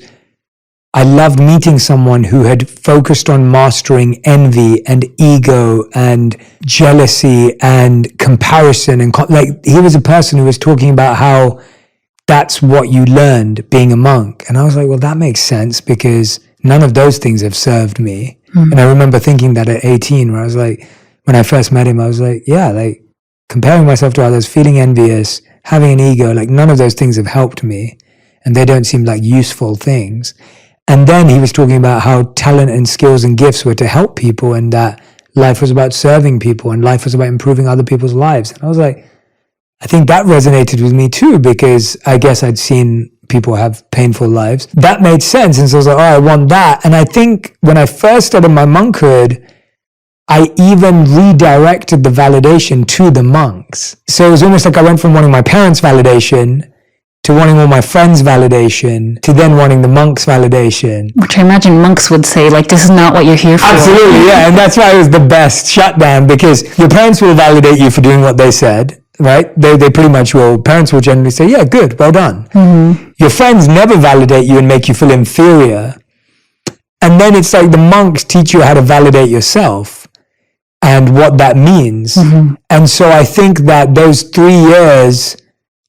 I loved meeting someone who had focused on mastering envy and ego and jealousy and comparison. And like, he was a person who was talking about how that's what you learned being a monk. And I was like, well, that makes sense, because none of those things have served me. And I remember thinking that at 18, where I was like, when I first met him, I was like, yeah, like comparing myself to others, feeling envious, having an ego, like none of those things have helped me. And they don't seem like useful things. And then he was talking about how talent and skills and gifts were to help people, and that life was about serving people and life was about improving other people's lives. And I was like, I think that resonated with me too, because I guess I'd seen people have painful lives. That made sense. And so I was like, oh, I want that. And I think when I first started my monkhood, I even redirected the validation to the monks. So it was almost like I went from wanting my parents' validation to wanting all my friends' validation, to then wanting the monks' validation. Which I imagine monks would say, like, this is not what you're here for. Absolutely, yeah. And that's why it was the best shutdown, because your parents will validate you for doing what they said, right? They pretty much will. Parents will generally say, yeah, good, well done. Your friends never validate you and make you feel inferior. And then it's like the monks teach you how to validate yourself and what that means. And so I think that those 3 years,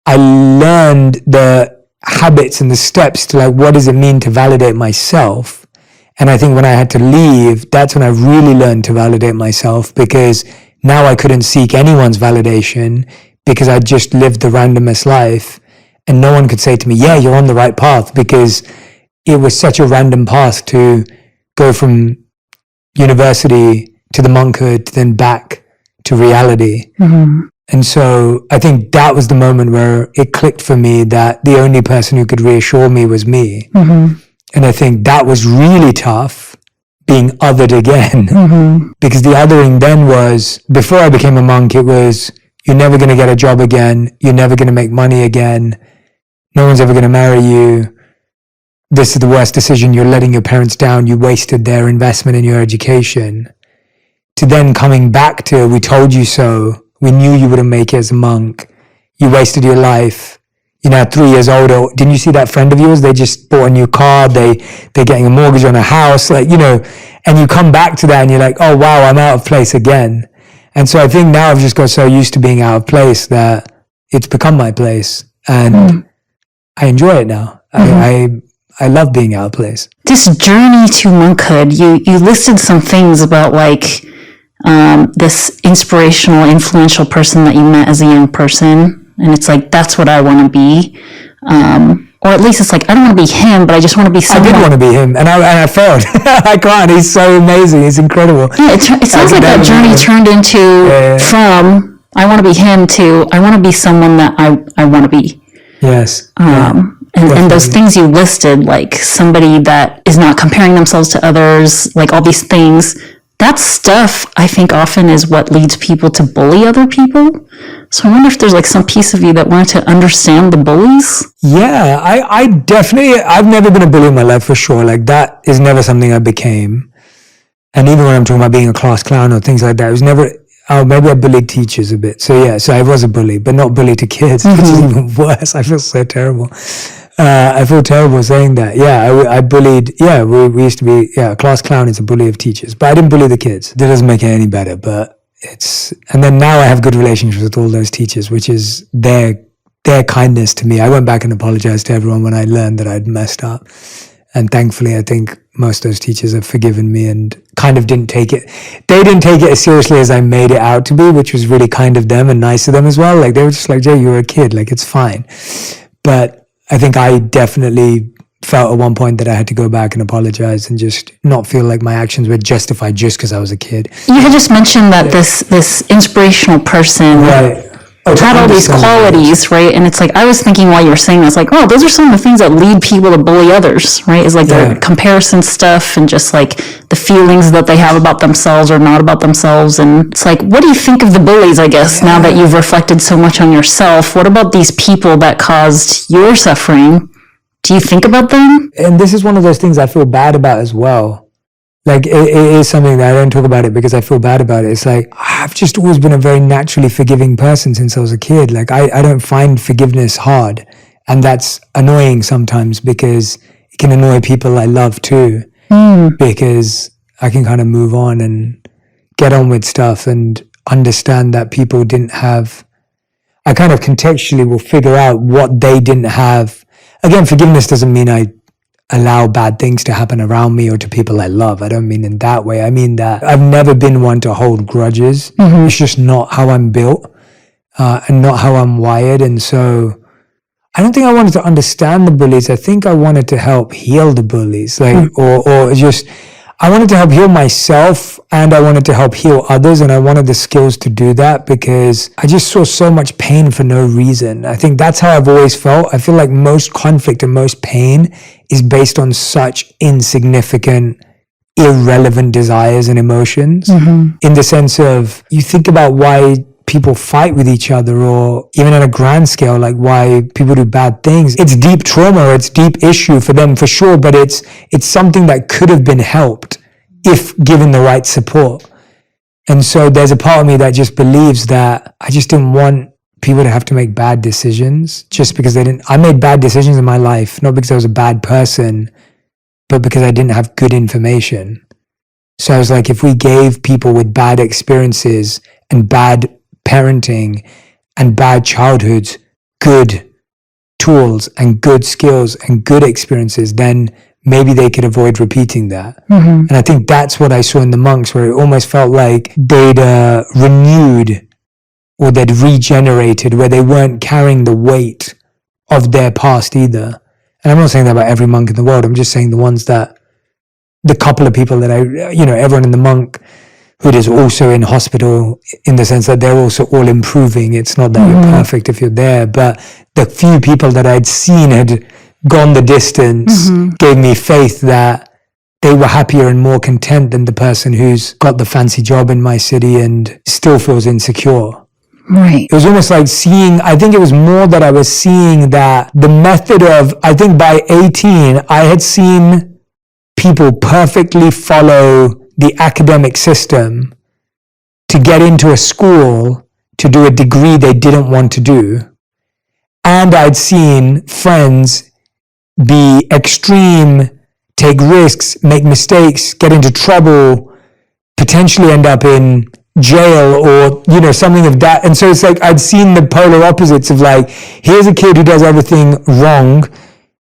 I learned the habits and the steps to like, what does it mean to validate myself? And I think when I had to leave, that's when I really learned to validate myself, because now I couldn't seek anyone's validation, because I just lived the randomest life, and no one could say to me, yeah, you're on the right path, because it was such a random path to go from university to the monkhood, then back to reality. And so I think that was the moment where it clicked for me that the only person who could reassure me was me. And I think that was really tough, being othered again, because the othering then was, before I became a monk, it was, you're never going to get a job again. You're never going to make money again. No one's ever going to marry you. This is the worst decision. You're letting your parents down. You wasted their investment in your education. To then coming back to, we told you so. We knew you wouldn't make it as a monk. You wasted your life. You're now 3 years older. Didn't you see that friend of yours? They just bought a new car. They're getting a mortgage on a house. Like, and you come back to that and you're like, oh, wow, I'm out of place again. And so I think now I've just got so used to being out of place that it's become my place, and I enjoy it now. I I love being out of place. This journey to monkhood, you listed some things about like this inspirational, influential person that you met as a young person. And it's like, that's what I want to be. Or at least it's like, I don't want to be him, but I just want to be someone. I did want to be him, and I failed. I can't. He's so amazing. He's incredible. Yeah, it sounds like that journey turned into from I want to be him to I want to be someone that I want to be. Yes. And those things you listed, like somebody that is not comparing themselves to others, like all these things, that stuff I think often is what leads people to bully other people. So I wonder if there's like some piece of you that wanted to understand the bullies. Yeah, I definitely, I've never been a bully in my life for sure. Like that is never something I became. And even when I'm talking about being a class clown or things like that, it was never, maybe I bullied teachers a bit. So yeah, so I was a bully, but not bully to kids, which is even worse. I feel so terrible. I feel terrible saying that. Yeah, I bullied, we used to be, a class clown is a bully of teachers, but I didn't bully the kids. That doesn't make it any better, but and then now I have good relationships with all those teachers, which is their kindness to me. I went back and apologized to everyone when I learned that I'd messed up. And thankfully, I think most of those teachers have forgiven me and kind of didn't take it. They didn't take it as seriously as I made it out to be, which was really kind of them and nice of them as well. Like they were just like, Jay, you were a kid, like it's fine. But I think I definitely felt at one point that I had to go back and apologize and just not feel like my actions were justified just because I was a kid. You had just mentioned that this inspirational person had all these qualities, right? And it's like, I was thinking while you were saying this, like, oh, those are some of the things that lead people to bully others, right? Is like their comparison stuff and just like the feelings that they have about themselves or not about themselves. And it's like, what do you think of the bullies, I guess, now that you've reflected so much on yourself? What about these people that caused your suffering? Do you think about them? And this is one of those things I feel bad about as well. Like it is something that I don't talk about it because I feel bad about it. It's like, I've just always been a very naturally forgiving person since I was a kid. Like I don't find forgiveness hard. And that's annoying sometimes because it can annoy people I love too. Because I can kind of move on and get on with stuff and understand that people didn't have, I kind of contextually will figure out what they didn't have. Again, forgiveness doesn't mean I allow bad things to happen around me or to people I love. I don't mean in that way. I mean that I've never been one to hold grudges. It's just not how I'm built and not how I'm wired. And so I don't think I wanted to understand the bullies. I think I wanted to help heal the bullies, like, or just, I wanted to help heal myself and I wanted to help heal others. And I wanted the skills to do that because I just saw so much pain for no reason. I think that's how I've always felt. I feel like most conflict and most pain is based on such insignificant, irrelevant desires and emotions. In the sense of, you think about why people fight with each other, or even on a grand scale, like why people do bad things. It's deep trauma, or it's deep issue for them for sure, but it's something that could have been helped if given the right support. And so there's a part of me that just believes that I just didn't want people to have to make bad decisions just because they didn't. I made bad decisions in my life, not because I was a bad person, but because I didn't have good information. So I was like, if we gave people with bad experiences and bad parenting and bad childhoods good tools and good skills and good experiences, then maybe they could avoid repeating that. And I think that's what I saw in the monks, where it almost felt like they'd renewed or they'd regenerated, where they weren't carrying the weight of their past either. And I'm not saying that about every monk in the world. I'm just saying the couple of people that everyone in the monk who is also in hospital, in the sense that they're also all improving. It's not that you're perfect if you're there, but the few people that I'd seen had gone the distance gave me faith that they were happier and more content than the person who's got the fancy job in my city and still feels insecure. Right. It was almost like I think it was more that I was seeing that the method of, I think by 18, I had seen people perfectly follow the academic system to get into a school to do a degree they didn't want to do. And I'd seen friends be extreme, take risks, make mistakes, get into trouble, potentially end up in jail or, something of that. And so it's like, I'd seen the polar opposites of like, here's a kid who does everything wrong,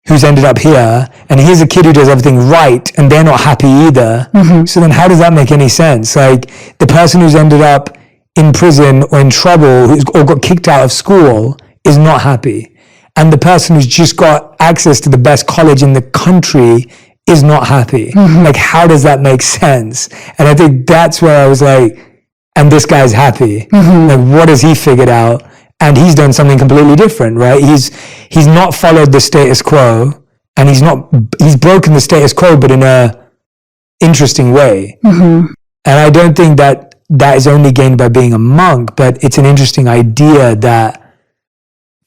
who's ended up here, and here's a kid who does everything right, and they're not happy either. So then how does that make any sense? Like, the person who's ended up in prison or in trouble or got kicked out of school is not happy. And the person who's just got access to the best college in the country is not happy. Like, how does that make sense? And I think that's where I was like, and this guy's happy. Like, what has he figured out? And he's done something completely different, right? He's not followed the status quo, and he's broken the status quo, but in a interesting way. And I don't think that is only gained by being a monk, but it's an interesting idea that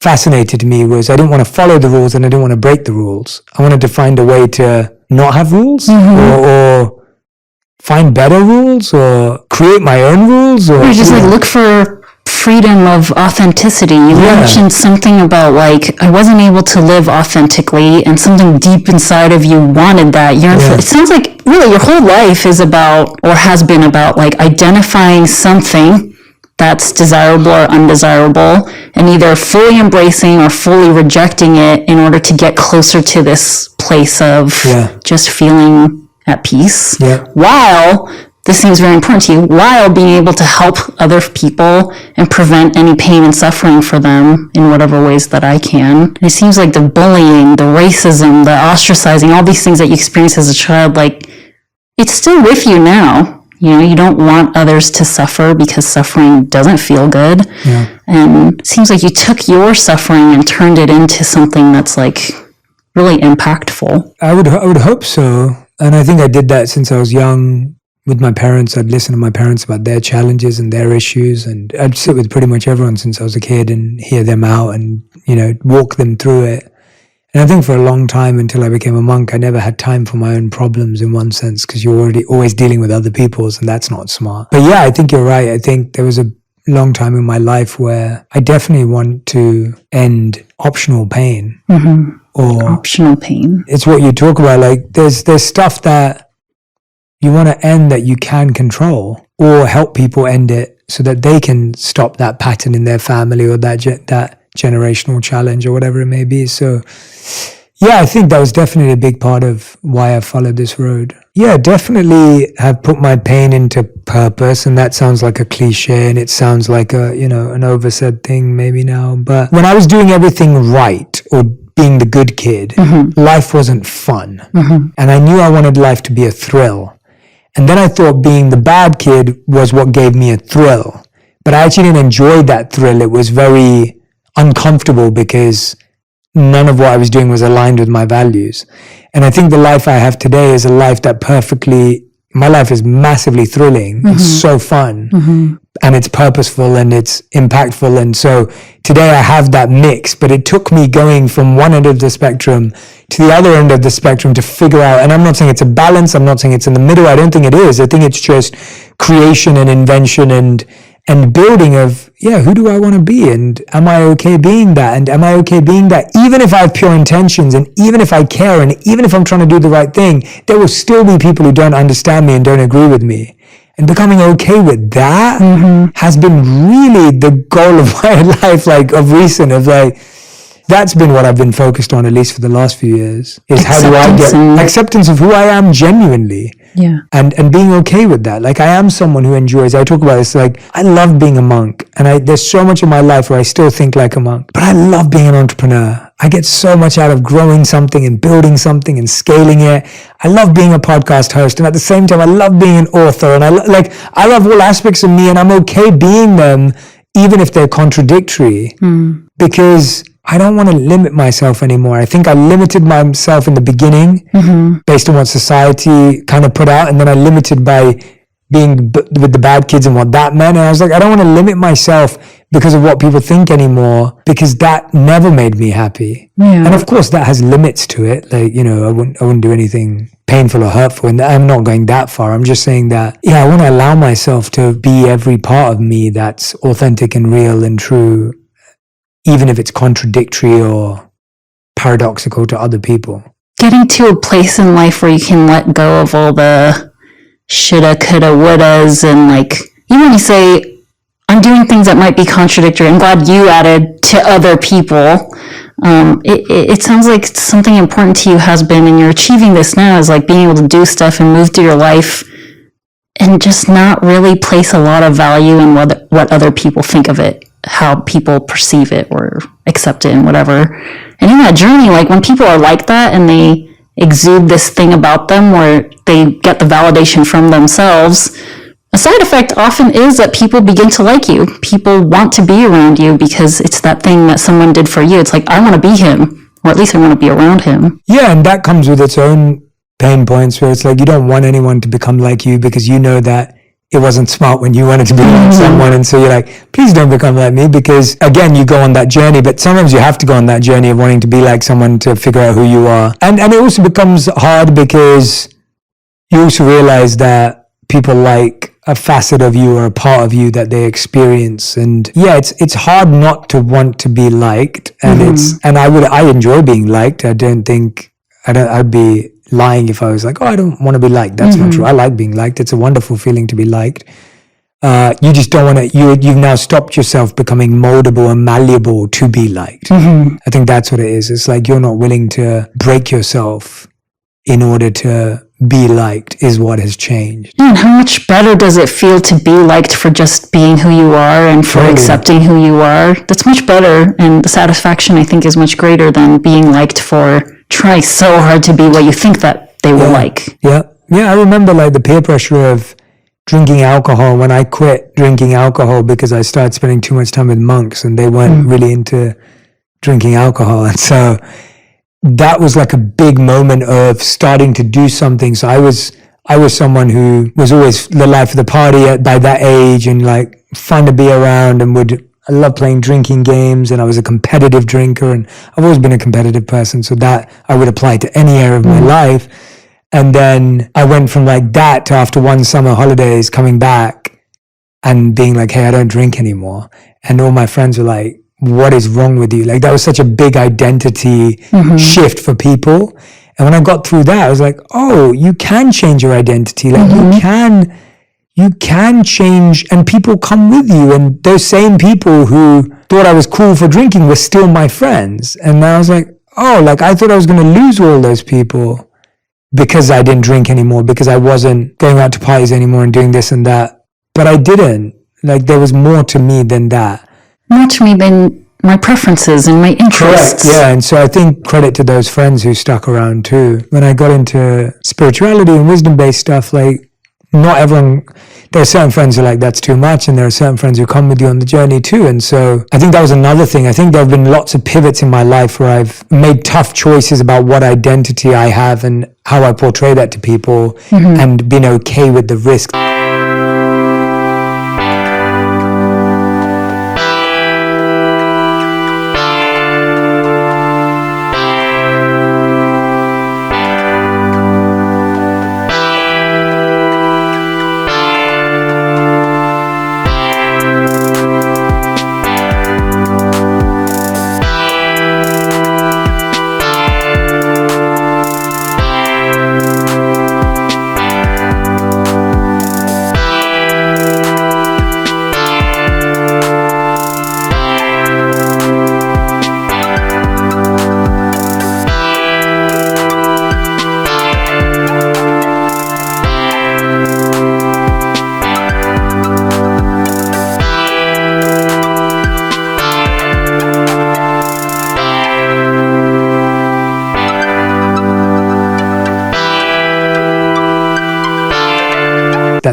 fascinated me. Was I didn't want to follow the rules and I didn't want to break the rules. I wanted to find a way to not have rules, or find better rules, or create my own rules, or just like look for freedom of authenticity. You mentioned something about like, I wasn't able to live authentically, and something deep inside of you wanted that. It sounds like really your whole life is about, or has been about, like identifying something that's desirable or undesirable, and either fully embracing or fully rejecting it in order to get closer to this place of just feeling at peace. While this seems very important to you, while being able to help other people and prevent any pain and suffering for them in whatever ways that I can. And it seems like the bullying, the racism, the ostracizing, all these things that you experienced as a child, like, it's still with you now. You know, you don't want others to suffer because suffering doesn't feel good. And it seems like you took your suffering and turned it into something that's like really impactful. I would hope so. And I think I did that since I was young. With my parents, I'd listen to my parents about their challenges and their issues, and I'd sit with pretty much everyone since I was a kid and hear them out and, you know, walk them through it. And I think for a long time, until I became a monk, I never had time for my own problems in one sense, because you're already always dealing with other people's, and that's not smart. But yeah, I think you're right. I think there was a long time in my life where I definitely want to end optional pain. Or optional pain. It's what you talk about. Like, there's stuff that you want to end that you can control, or help people end it so that they can stop that pattern in their family, or that generational challenge, or whatever it may be. So yeah, I think that was definitely a big part of why I followed this road. Yeah, definitely have put my pain into purpose, and that sounds like a cliche, and it sounds like a, you know, an oversaid thing maybe now. But when I was doing everything right, or being the good kid, life wasn't fun. And I knew I wanted life to be a thrill. And then I thought being the bad kid was what gave me a thrill. But I actually didn't enjoy that thrill. It was very uncomfortable because none of what I was doing was aligned with my values. And I think the life I have today is a life that my life is massively thrilling. It's so fun. And it's purposeful and it's impactful. And so today I have that mix, but it took me going from one end of the spectrum to the other end of the spectrum to figure out, and I'm not saying it's a balance, I'm not saying it's in the middle, I don't think it is. I think it's just creation and invention and building of, who do I want to be? And am I okay being that? And am I okay being that? Even if I have pure intentions, and even if I care, and even if I'm trying to do the right thing, there will still be people who don't understand me and don't agree with me. And becoming okay with that has been really the goal of my life, like of recent, of like, that's been what I've been focused on, at least for the last few years, is how do I get acceptance of who I am genuinely. And being okay with that. Like, I am someone who enjoys, I talk about this, like, I love being a monk, and there's so much in my life where I still think like a monk, but I love being an entrepreneur. I get so much out of growing something and building something and scaling it. I love being a podcast host, and at the same time I love being an author, and I love all aspects of me, and I'm okay being them even if they're contradictory, because I don't want to limit myself anymore. I think I limited myself in the beginning based on what society kind of put out, and then I limited by being with the bad kids and what that meant. And I was like, I don't want to limit myself because of what people think anymore, because that never made me happy. And of course that has limits to it. Like, you know, I wouldn't do anything painful or hurtful, and I'm not going that far. I'm just saying that, I want to allow myself to be every part of me that's authentic and real and true, even if it's contradictory or paradoxical to other people. Getting to a place in life where you can let go of all the shoulda, coulda, wouldas, and like, even when you say, I'm doing things that might be contradictory. I'm glad you added to other people. It sounds like something important to you has been, and you're achieving this now, is like being able to do stuff and move through your life and just not really place a lot of value in what other people think of it, how people perceive it or accept it and whatever. And in that journey, like when people are like that and they exude this thing about them where they get the validation from themselves, a side effect often is that people begin to like you. People want to be around you because it's that thing that someone did for you. It's like, I want to be him, or at least I want to be around him. Yeah, and that comes with its own pain points where it's like you don't want anyone to become like you because you know that it wasn't smart when you wanted to be like someone. And so you're like, please don't become like me, because again, you go on that journey, but sometimes you have to go on that journey of wanting to be like someone to figure out who you are. And it also becomes hard because you also realize that people like a facet of you or a part of you that they experience. And yeah, it's hard not to want to be liked. And I enjoy being liked. I'd be lying if I was like, oh, I don't want to be liked. That's not true. I like being liked. It's a wonderful feeling to be liked. You just don't want to, you've now stopped yourself becoming moldable and malleable to be liked. I think that's what it is. It's like you're not willing to break yourself in order to be liked is what has changed. And how much better does it feel to be liked for just being who you are and for accepting who you are? That's much better. And the satisfaction, I think, is much greater than being liked for trying so hard to be what you think that they will like. Yeah. I remember like the peer pressure of drinking alcohol when I quit drinking alcohol because I started spending too much time with monks and they weren't really into drinking alcohol. And so that was like a big moment of starting to do something. So I was someone who was always the life of the party by that age and like fun to be around and I love playing drinking games, and I was a competitive drinker, and I've always been a competitive person. So that I would apply to any area of my life. And then I went from like that to after one summer holidays coming back and being like, hey, I don't drink anymore. And all my friends were like, what is wrong with you? Like that was such a big identity shift for people. And when I got through that, I was like, oh, you can change your identity. Like you can change, and people come with you. And those same people who thought I was cool for drinking were still my friends. And I was like, oh, like I thought I was going to lose all those people because I didn't drink anymore, because I wasn't going out to parties anymore and doing this and that. But I didn't. Like there was more to me than that. More to me than my preferences and my interests. Correct, yeah. And so I think credit to those friends who stuck around too. When I got into spirituality and wisdom-based stuff, like not everyone, there are certain friends who are like, that's too much. And there are certain friends who come with you on the journey too. And so I think that was another thing. I think there have been lots of pivots in my life where I've made tough choices about what identity I have and how I portray that to people and been okay with the risk.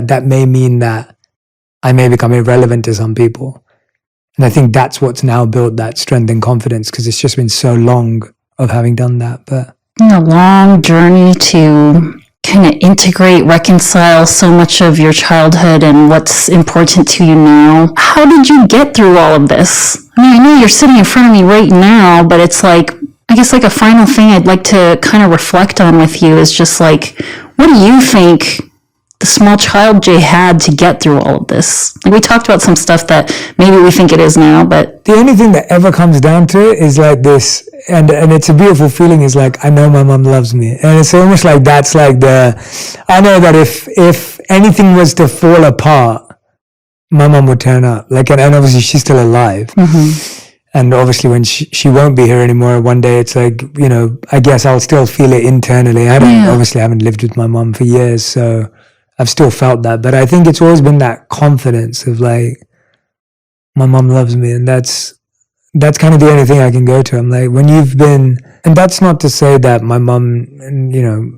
That may mean that I may become irrelevant to some people. And I think that's what's now built that strength and confidence, because it's just been so long of having done that. But a long journey to kind of integrate, reconcile so much of your childhood and what's important to you now. How did you get through all of this? I mean, I know you're sitting in front of me right now, but it's like, I guess like a final thing I'd like to kind of reflect on with you is just like, what do you think the small child Jay had to get through all of this? Like we talked about some stuff that maybe we think it is now, but the only thing that ever comes down to it is like this, and it's a beautiful feeling, is like, I know my mom loves me. And it's almost like that's like I know that if anything was to fall apart, my mom would turn up. Like, and obviously she's still alive. And obviously when she won't be here anymore, one day it's like, you know, I guess I'll still feel it internally. Obviously I haven't lived with my mom for years, so I've still felt that. But I think it's always been that confidence of like, my mom loves me, and that's kind of the only thing I can go to. I'm like, when you've been, and that's not to say that my mom and, you know,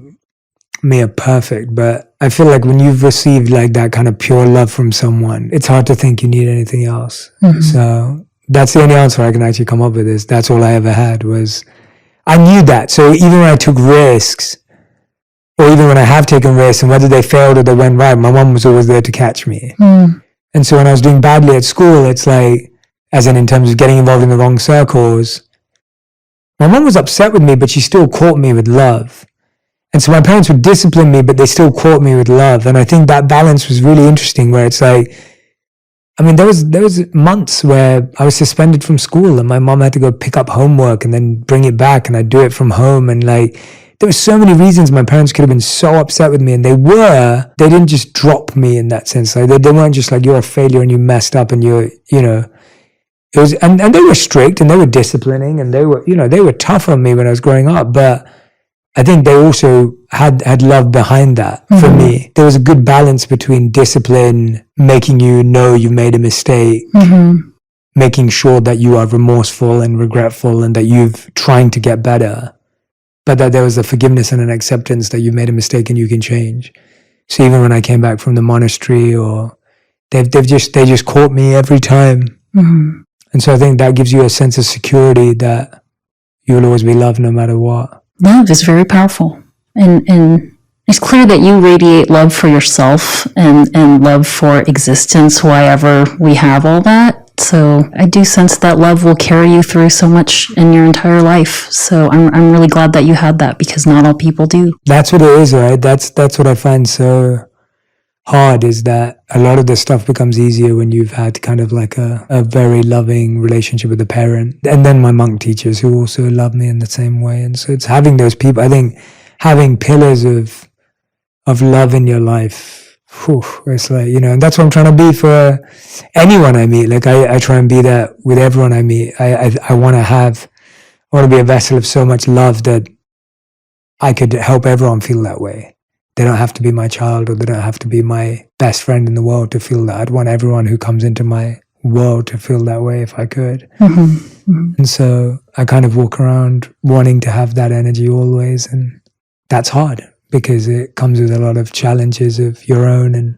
me are perfect, but I feel like when you've received like that kind of pure love from someone, it's hard to think you need anything else. So that's the only answer I can actually come up with, is that's all I ever had. Was I knew that. So even when I took risks, or even when I have taken risks, and whether they failed or they went right, my mom was always there to catch me. And so when I was doing badly at school, it's like, as in terms of getting involved in the wrong circles, my mom was upset with me, but she still caught me with love. And so my parents would discipline me, but they still caught me with love. And I think that balance was really interesting, where it's like, I mean, there was months where I was suspended from school and my mom had to go pick up homework and then bring it back, and I'd do it from home. And like, there were so many reasons my parents could have been so upset with me, and they didn't just drop me in that sense. Like they weren't just like, you're a failure and you messed up and you're, you know, it was, and they were strict and they were disciplining and they were tough on me when I was growing up. But I think they also had love behind that for me. There was a good balance between discipline, making you know you made a mistake, making sure that you are remorseful and regretful and that you've trying to get better, but that there was a forgiveness and an acceptance that you made a mistake and you can change. So even when I came back from the monastery, or they just caught me every time. And so I think that gives you a sense of security that you will always be loved no matter what. Love is very powerful. And it's clear that you radiate love for yourself and love for existence, why ever we have all that. So I do sense that love will carry you through so much in your entire life. So I'm really glad that you had that, because not all people do. That's what it is, right? That's what I find so hard, is that a lot of this stuff becomes easier when you've had kind of like a very loving relationship with a parent. And then my monk teachers who also love me in the same way. And so it's having those people, I think having pillars of love in your life. It's like, you know, and that's what I'm trying to be for anyone I meet. Like I try and be that with everyone I meet. I want to be a vessel of so much love that I could help everyone feel that way. They don't have to be my child, or they don't have to be my best friend in the world to feel that. I'd want everyone who comes into my world to feel that way if I could. And so I kind of walk around wanting to have that energy always. And that's hard, because it comes with a lot of challenges of your own.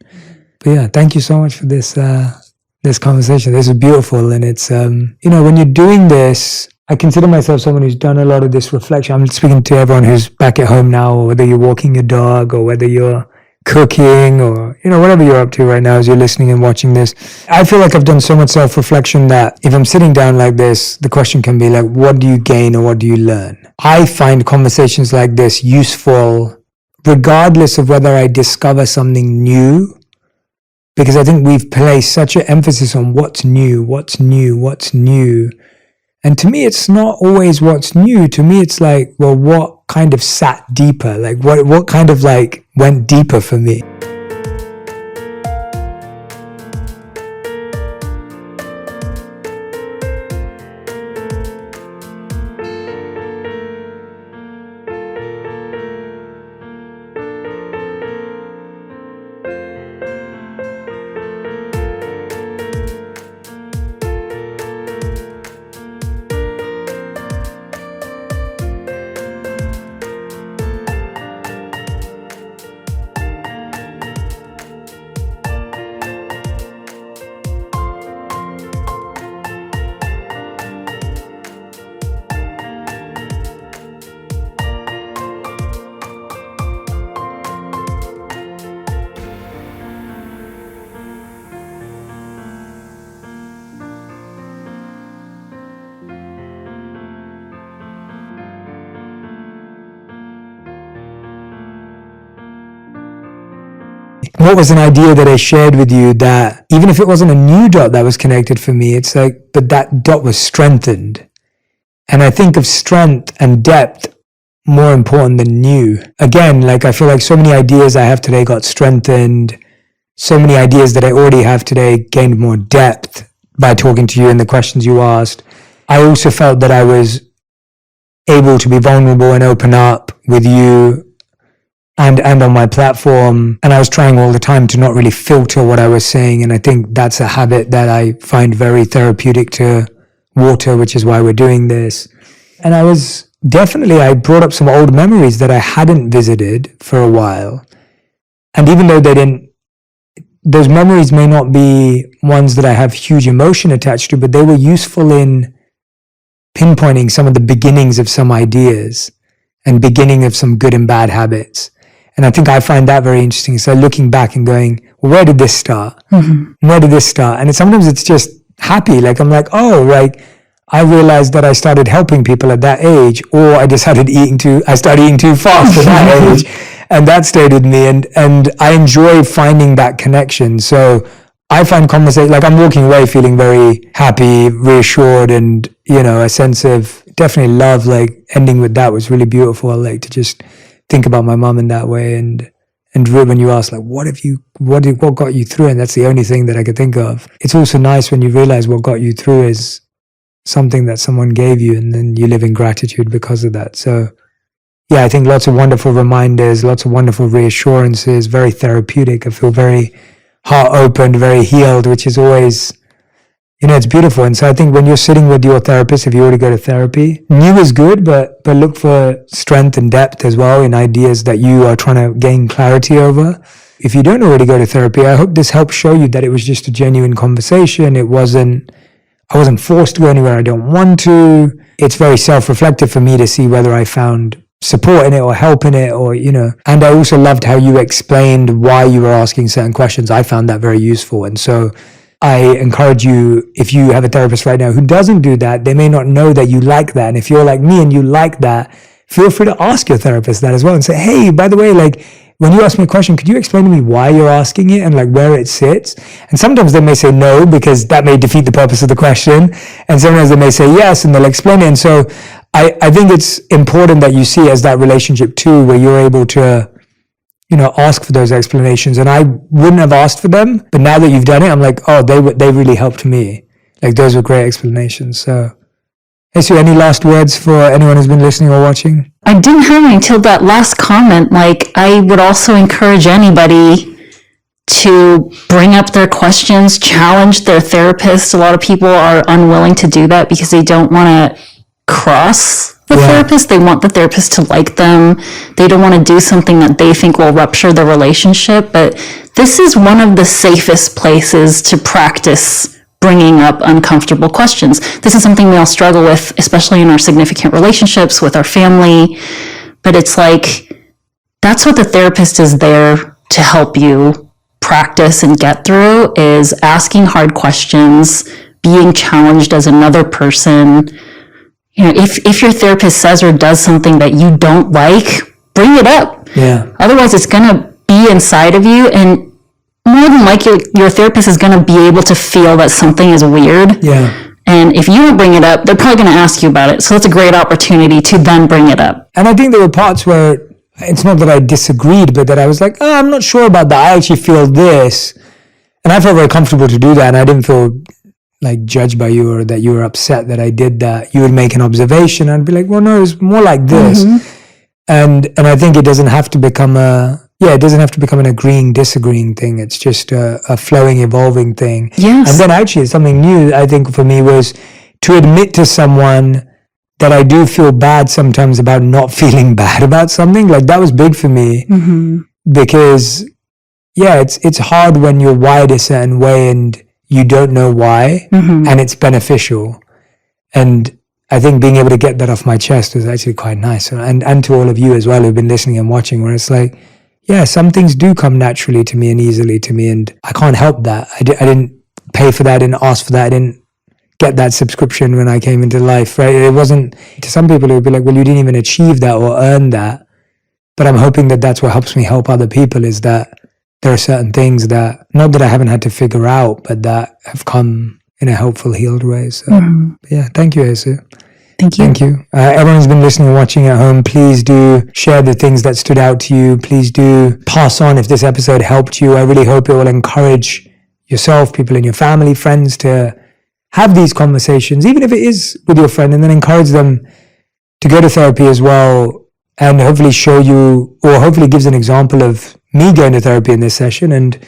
But yeah, thank you so much for this conversation. This is beautiful. And it's, you know, when you're doing this, I consider myself someone who's done a lot of this reflection. I'm speaking to everyone who's back at home now, or whether you're walking your dog, or whether you're cooking, or, you know, whatever you're up to right now as you're listening and watching this. I feel like I've done so much self-reflection that if I'm sitting down like this, the question can be like, what do you gain or what do you learn? I find conversations like this useful regardless of whether I discover something new, because I think we've placed such an emphasis on what's new. And to me, it's not always what's new. To me, it's like, well, what kind of sat deeper? Like what kind of like went deeper for me? What was an idea that I shared with you that even if it wasn't a new dot that was connected for me, it's like, but that dot was strengthened. And I think of strength and depth more important than new. Again, like I feel like so many ideas I have today got strengthened. so many ideas that I already have today gained more depth by talking to you and the questions you asked. I also felt that I was able to be vulnerable and open up with you and on my platform. And I was trying all the time to not really filter what I was saying. And I think that's a habit that I find very therapeutic to water, which is why we're doing this. And I brought up some old memories that I hadn't visited for a while. And even though those memories may not be ones that I have huge emotion attached to, but they were useful in pinpointing some of the beginnings of some ideas and beginning of some good and bad habits. And I think I find that very interesting. So looking back and going, well, where did this start? Mm-hmm. Where did this start? And sometimes it's just happy. Like, I'm like, oh, like, I realized that I started helping people at that age, or I started eating too fast at that age. And that stayed with me. And I enjoy finding that connection. So I find conversation, like I'm walking away feeling very happy, reassured, and, a sense of definitely love. Like ending with that was really beautiful. I like to just think about my mom in that way. And when you ask, like, what got you through? And that's the only thing that I could think of. It's also nice when you realize what got you through is something that someone gave you, and then you live in gratitude because of that. So yeah, I think lots of wonderful reminders, lots of wonderful reassurances, very therapeutic. I feel very heart opened, very healed, which is always, it's beautiful. And so I think when you're sitting with your therapist, if you already go to therapy, new is good, but look for strength and depth as well in ideas that you are trying to gain clarity over. If you don't already go to therapy, I hope this helps show you that it was just a genuine conversation. I wasn't forced to go anywhere I don't want to. It's very self-reflective for me to see whether I found support in it or help in it, or, and I also loved how you explained why you were asking certain questions. I found that very useful. And so I encourage you, if you have a therapist right now who doesn't do that, they may not know that you like that. And if you're like me and you like that, feel free to ask your therapist that as well and say, hey, by the way, like, when you ask me a question, could you explain to me why you're asking it and like where it sits? And sometimes they may say no, because that may defeat the purpose of the question. And sometimes they may say yes, and they'll explain it. And so I think it's important that you see as that relationship too, where you're able to, ask for those explanations. And I wouldn't have asked for them, but now that you've done it, I'm like, oh, they really helped me. Like those were great explanations. So, Sue, any last words for anyone who's been listening or watching? I didn't have any until that last comment. Like, I would also encourage anybody to bring up their questions, challenge their therapist. A lot of people are unwilling to do that because they don't want to cross the therapist. They want the therapist to like them. They don't want to do something that they think will rupture the relationship. But this is one of the safest places to practice bringing up uncomfortable questions. This is something we all struggle with, especially in our significant relationships with our family. But it's like, that's what the therapist is there to help you practice and get through, is asking hard questions, being challenged as another person. If your therapist says or does something that you don't like, bring it up. Yeah. Otherwise, it's going to be inside of you, and more than likely, your therapist is going to be able to feel that something is weird. Yeah. And if you don't bring it up, they're probably going to ask you about it. So it's a great opportunity to then bring it up. And I think there were parts where it's not that I disagreed, but that I was like, oh, I'm not sure about that. I actually feel this. And I felt very comfortable to do that. And I didn't feel like judged by you or that you were upset that I did that. You would make an observation. I'd be like, well, no, it's more like this. Mm-hmm. And I think it doesn't have to become an agreeing, disagreeing thing. It's just a flowing, evolving thing. Yes. And then actually something new, I think, for me was to admit to someone that I do feel bad sometimes about not feeling bad about something. Like that was big for me. Mm-hmm. Because, it's hard when you're wired a certain way and you don't know why, mm-hmm. and it's beneficial. And I think being able to get that off my chest was actually quite nice. And to all of you as well who've been listening and watching, where it's like, some things do come naturally to me and easily to me, and I can't help that. I didn't pay for that, I didn't ask for that, I didn't get that subscription when I came into life, right? It wasn't, to some people it would be like, well, you didn't even achieve that or earn that. But I'm hoping that that's what helps me help other people, is that there are certain things that, not that I haven't had to figure out, but that have come in a helpful, healed way. So, thank you, Jesu. Thank you. Thank you. Everyone who's been listening and watching at home, please do share the things that stood out to you. Please do pass on if this episode helped you. I really hope it will encourage yourself, people in your family, friends to have these conversations, even if it is with your friend, and then encourage them to go to therapy as well, and hopefully show you, or hopefully gives an example of me going to therapy in this session and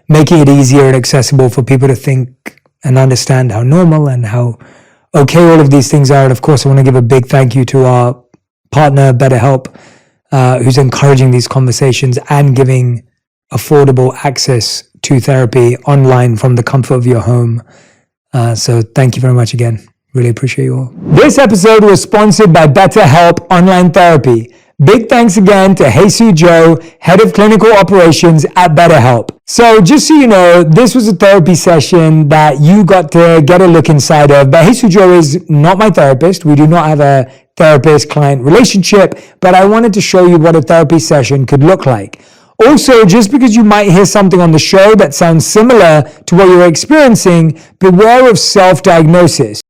making it easier and accessible for people to think and understand how normal and how okay all of these things are. And of course, I want to give a big thank you to our partner, BetterHelp, who's encouraging these conversations and giving affordable access to therapy online from the comfort of your home. So thank you very much again. Really appreciate you all. This episode was sponsored by BetterHelp Online Therapy. Big thanks again to Jesus Joe, Head of Clinical Operations at BetterHelp. So just so you know, this was a therapy session that you got to get a look inside of, but Jesus Joe is not my therapist. We do not have a therapist-client relationship, but I wanted to show you what a therapy session could look like. Also, just because you might hear something on the show that sounds similar to what you're experiencing, beware of self-diagnosis.